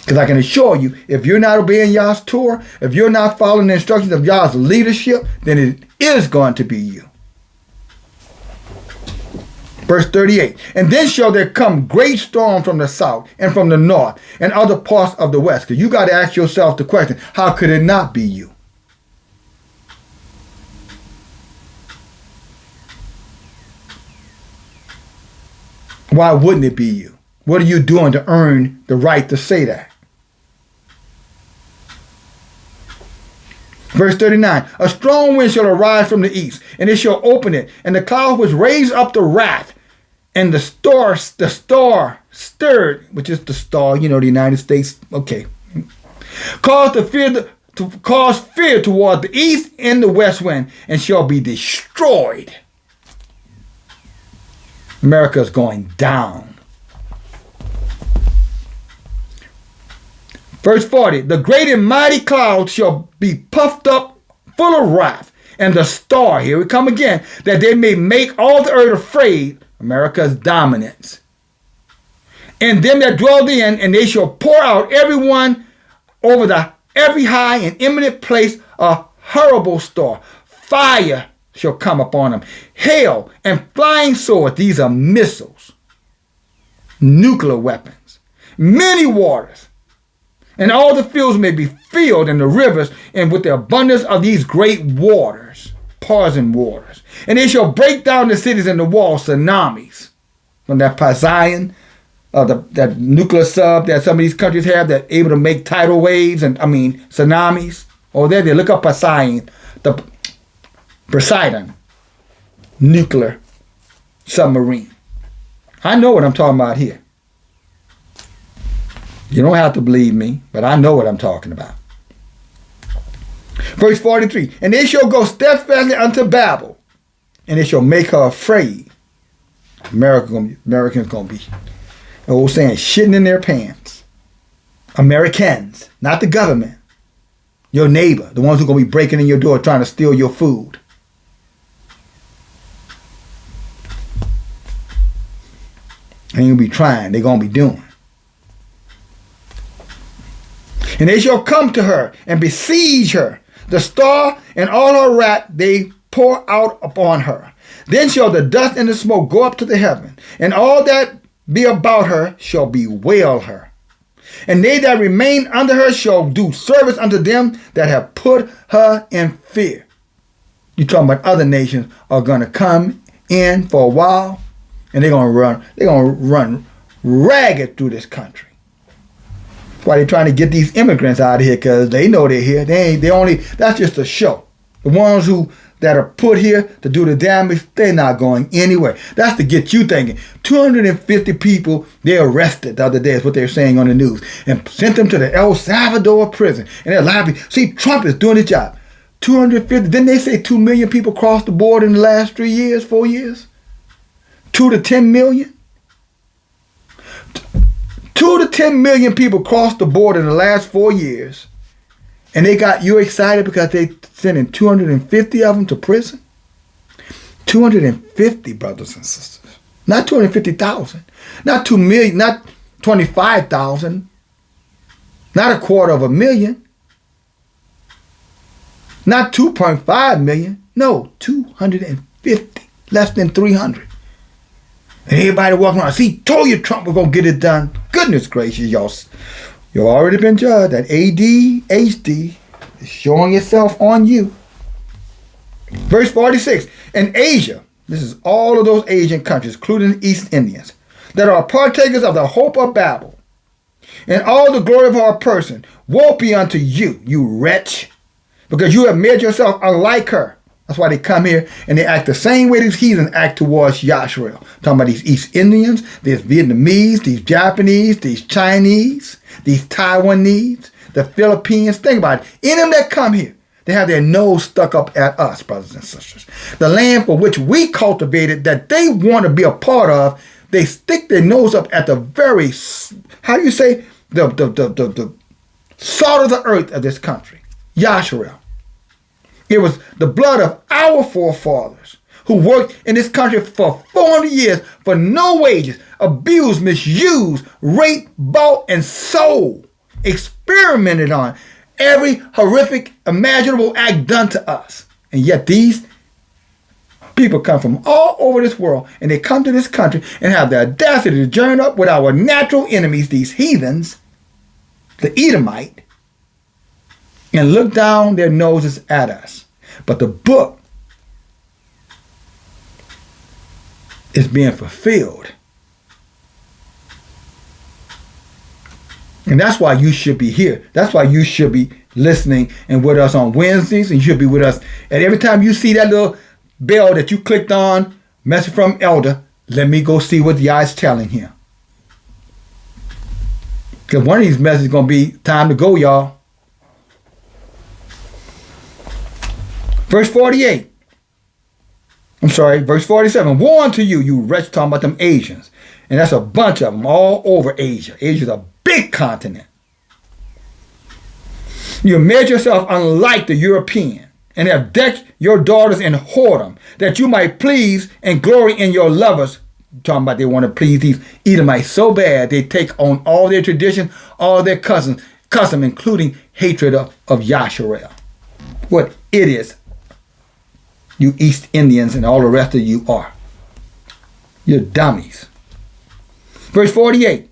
Because I can assure you, if you're not obeying Yah's Torah, if you're not following the instructions of Yah's leadership, then it is going to be you. Verse 38, and then shall there come great storm from the south and from the north and other parts of the west. Because you got to ask yourself the question, how could it not be you? Why wouldn't it be you? What are you doing to earn the right to say that? Verse 39, a strong wind shall arise from the east, and it shall open it, and the cloud which raise up the wrath, and the star stirred, which is the star, the United States, okay, cause fear toward the east and the west wind, and shall be destroyed. America is going down. Verse 40, the great and mighty cloud shall be puffed up full of wrath, and the star, here we come again, that they may make all the earth afraid, America's dominance. And them that dwell therein, and they shall pour out everyone over every high and eminent place a horrible star. Fire shall come upon them. Hail and flying swords, these are missiles, nuclear weapons, many waters. And all the fields may be filled, and the rivers, and with the abundance of these great waters, poison waters. And they shall break down the cities and the walls, tsunamis. From that Poseidon, that nuclear sub that some of these countries have that able to make tidal waves, tsunamis. Oh, there they look up Poseidon, the Poseidon nuclear submarine. I know what I'm talking about here. You don't have to believe me, but I know what I'm talking about. Verse 43, and they shall go steadfastly unto Babel, and they shall make her afraid. Americans going to be, the old saying, shitting in their pants. Americans, not the government. Your neighbor, the ones who are going to be breaking in your door trying to steal your food. Ain't going to be trying, they're going to be doing. And they shall come to her and besiege her. The star and all her wrath they pour out upon her. Then shall the dust and the smoke go up to the heaven, and all that be about her shall bewail her. And they that remain under her shall do service unto them that have put her in fear. You're talking about other nations are going to come in for a while, and they're going to run ragged through this country. That's why they're trying to get these immigrants out of here, because they know they're here. That's just a show. The ones that are put here to do the damage, they're not going anywhere. That's to get you thinking. 250 people they arrested the other day, is what they're saying on the news, and sent them to the El Salvador prison. And they're liable. See, Trump is doing his job. 250, didn't they say 2 million people crossed the border in the last 4 years? 2 to 10 million? 2 to 10 million people crossed the border in the last 4 years. And they got you excited because they sending 250 of them to prison? 250, brothers and sisters. Not 250,000. Not 2 million, not 25,000. Not 250,000. Not 2.5 million. No, 250. Less than 300. And everybody walking around, see, told you Trump was going to get it done. Goodness gracious, y'all. You've already been judged. That ADHD is showing itself on you. Verse 46, in Asia, this is all of those Asian countries, including the East Indians, that are partakers of the hope of Babel, and all the glory of our person, woe be unto you, you wretch, because you have made yourself unlike her, That's why they come here and they act the same way these heathens act towards Yahshua. Talking about these East Indians, these Vietnamese, these Japanese, these Chinese, these Taiwanese, the Philippines. Think about it. Any of them that come here, they have their nose stuck up at us, brothers and sisters. The land for which we cultivated that they want to be a part of, they stick their nose up at the very, how do you say, the salt of the earth of this country, Yahshua. It was the blood of our forefathers who worked in this country for 400 years for no wages, abused, misused, raped, bought, and sold, experimented on, every horrific imaginable act done to us. And yet these people come from all over this world and they come to this country and have the audacity to join up with our natural enemies, these heathens, the Edomite, and look down their noses at us. But the book is being fulfilled. And that's why you should be here. That's why you should be listening and with us on Wednesdays, and you should be with us. And every time you see that little bell that you clicked on, message from Elder, let me go see what Yah is telling him. Because one of these messages is going to be time to go, y'all. Verse 48. Verse 47. Woe unto you, you wretch, talking about them Asians. And that's a bunch of them all over Asia. Asia's a big continent. You made yourself unlike the European and have decked your daughters in whoredom, that you might please and glory in your lovers. Talking about they want to please these Edomites so bad they take on all their tradition, all their custom, including hatred of Yahshua. What idiots you East Indians and all the rest of you are. You're dummies. Verse 48.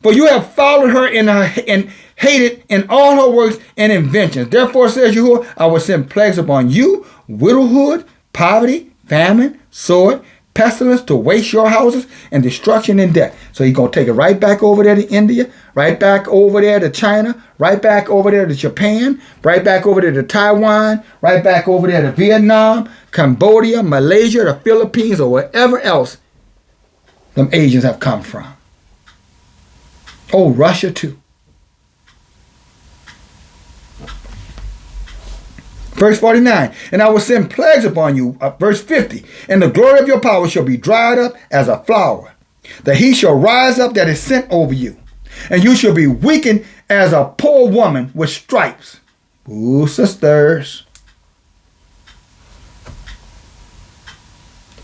For you have followed her and hated in all her works and inventions. Therefore, says Yahauh, I will send plagues upon you, widowhood, poverty, famine, sword, pestilence to waste your houses, and destruction and death. So he's going to take it right back over there to India, right back over there to China, right back over there to Japan, right back over there to Taiwan, right back over there to Vietnam, Cambodia, Malaysia, the Philippines, or wherever else them Asians have come from. Oh, Russia too. Verse 49, and I will send plagues upon you. Verse 50, and the glory of your power shall be dried up as a flower. The heat shall rise up that is sent over you. And you shall be weakened as a poor woman with stripes. Ooh, sisters.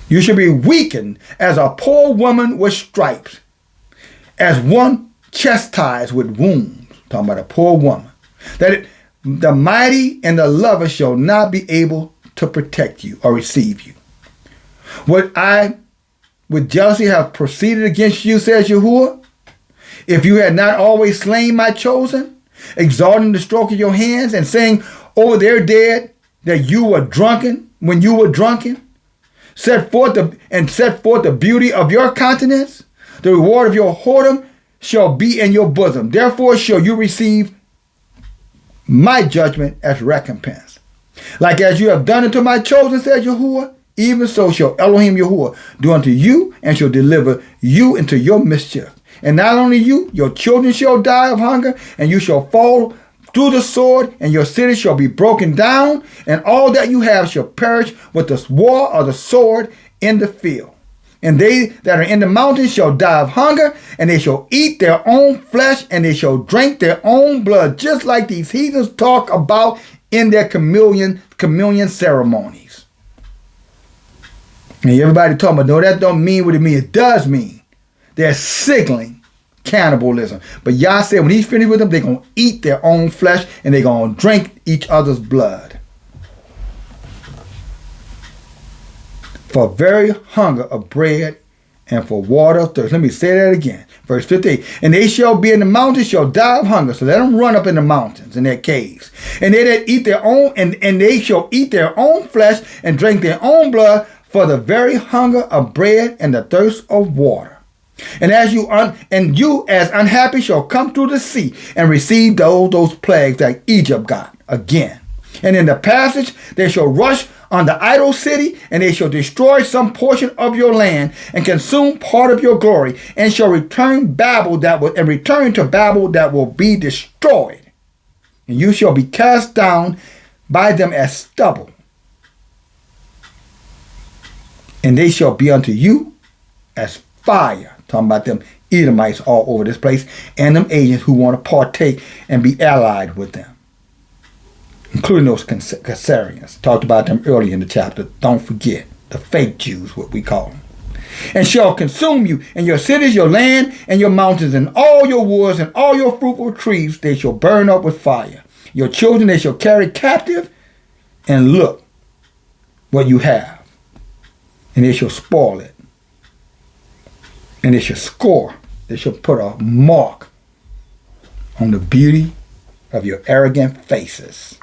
You shall be weakened as a poor woman with stripes. As one chastised with wounds. Talking about a poor woman. The mighty and the lover shall not be able to protect you or receive you. What I with jealousy have proceeded against you, says Yahauh, if you had not always slain my chosen, exalting the stroke of your hands and saying over their dead that you were drunken when you were drunken, set forth the beauty of your countenance, the reward of your whoredom shall be in your bosom. Therefore shall you receive my judgment as recompense. Like as you have done unto my chosen, says Yahauh, even so shall Elohim Yahauh do unto you, and shall deliver you into your mischief. And not only you, your children shall die of hunger, and you shall fall through the sword, and your city shall be broken down, and all that you have shall perish with the war or the sword in the field. And they that are in the mountains shall die of hunger, and they shall eat their own flesh, and they shall drink their own blood, just like these heathens talk about in their communion ceremonies. And everybody talking about, no, that don't mean what it means. It does mean. They're signaling cannibalism. But Yah said when he's finished with them, they're going to eat their own flesh, and they're going to drink each other's blood. For very hunger of bread and for water of thirst. Let me say that again. Verse 58. And they shall be in the mountains, shall die of hunger. So let them run up in the mountains, in their caves. And they that eat their own, and they shall eat their own flesh and drink their own blood for the very hunger of bread and the thirst of water. And you as unhappy shall come through the sea and receive those plagues that Egypt got again. And in the passage, they shall rush on the idol city, and they shall destroy some portion of your land, and consume part of your glory, and shall return to Babel that will be destroyed. And you shall be cast down by them as stubble. And they shall be unto you as fire. Talking about them Edomites all over this place, and them agents who want to partake and be allied with them, including those Caesarians. Talked about them earlier in the chapter. Don't forget, the fake Jews, what we call them. And shall consume you, and your cities, your land, and your mountains, and all your woods, and all your fruitful trees, they shall burn up with fire. Your children they shall carry captive, and look what you have, and they shall spoil it. And they shall score, they shall put a mark on the beauty of your arrogant faces.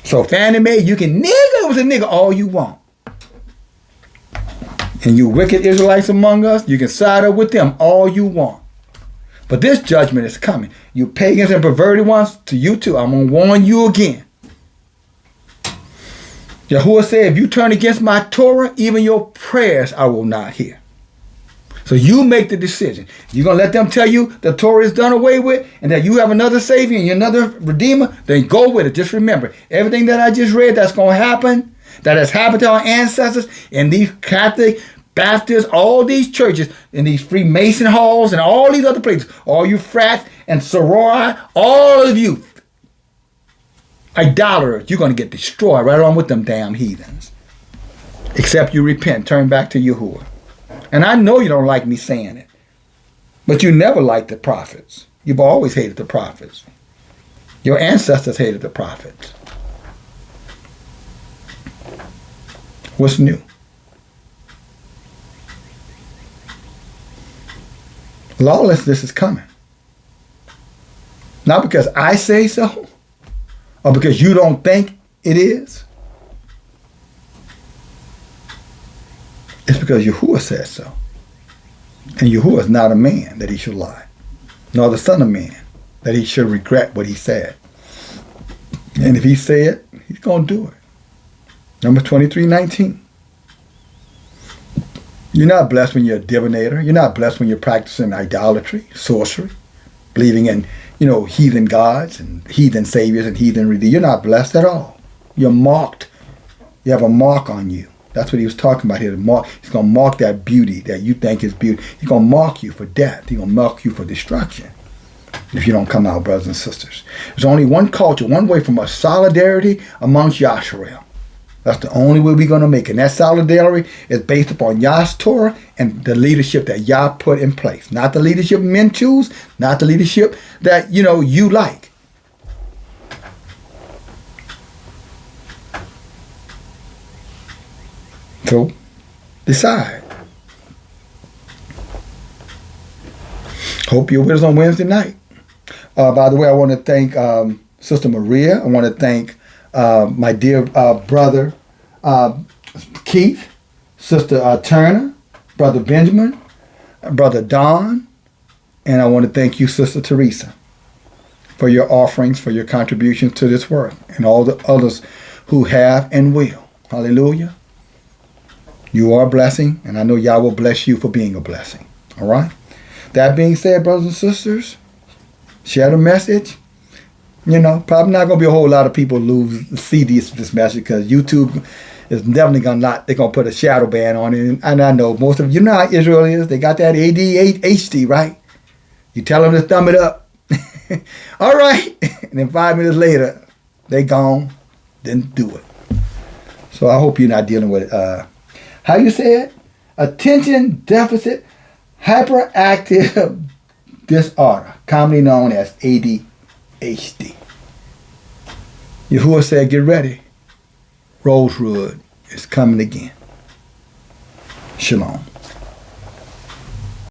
So Fannie Mae, you can nigger with a nigga all you want. And you wicked Israelites among us, you can side up with them all you want. But this judgment is coming. You pagans and perverted ones, to you too. I'm going to warn you again. Yahauh said, if you turn against my Torah, even your prayers I will not hear. So you make the decision. You're going to let them tell you the Torah is done away with and that you have another Savior and you're another Redeemer? Then go with it. Just remember, everything that I just read that's going to happen, that has happened to our ancestors in these Catholic, Baptists, all these churches, in these Freemason halls and all these other places, all you frats and sorority, all of you idolaters, you're going to get destroyed right along with them damn heathens. Except you repent, turn back to Yahauh. And I know you don't like me saying it, but you never liked the prophets. You've always hated the prophets. Your ancestors hated the prophets. What's new? Lawlessness is coming. Not because I say so, or because you don't think it is. It's because Yahauh says so. And Yahauh is not a man that he should lie, nor the son of man that he should regret what he said. And if he said, he's going to do it. Numbers 23:19. You're not blessed when you're a divinator. You're not blessed when you're practicing idolatry, sorcery, believing in, heathen gods and heathen saviors and heathen redeemers. You're not blessed at all. You're marked. You have a mark on you. That's what he was talking about here. He's going to mark that beauty that you think is beauty. He's going to mark you for death. He's going to mark you for destruction if you don't come out, brothers and sisters. There's only one culture, one way from a solidarity amongst Yahshua. That's the only way we're going to make it. And that solidarity is based upon Yah's Torah and the leadership that Yah put in place. Not the leadership men choose, not the leadership that, you like. So, decide. Hope you're with us on Wednesday night. By the way, I want to thank Sister Maria. I want to thank my dear brother Keith, Sister Turner, Brother Benjamin, Brother Don, and I want to thank you, Sister Teresa, for your offerings, for your contributions to this work, and all the others who have and will. Hallelujah. You are a blessing, and I know Yah will bless you for being a blessing. All right? That being said, brothers and sisters, share the message. Probably not going to be a whole lot of people see this message because YouTube is definitely going to they're going to put a shadow ban on it. And I know most of you know how Israel is. They got that ADHD, right? You tell them to thumb it up. All right. And then 5 minutes later, they gone. Didn't do it. So I hope you're not dealing with how you say it? Attention deficit hyperactive disorder, commonly known as ADHD. Yahauh said, get ready. Rosewood is coming again. Shalom.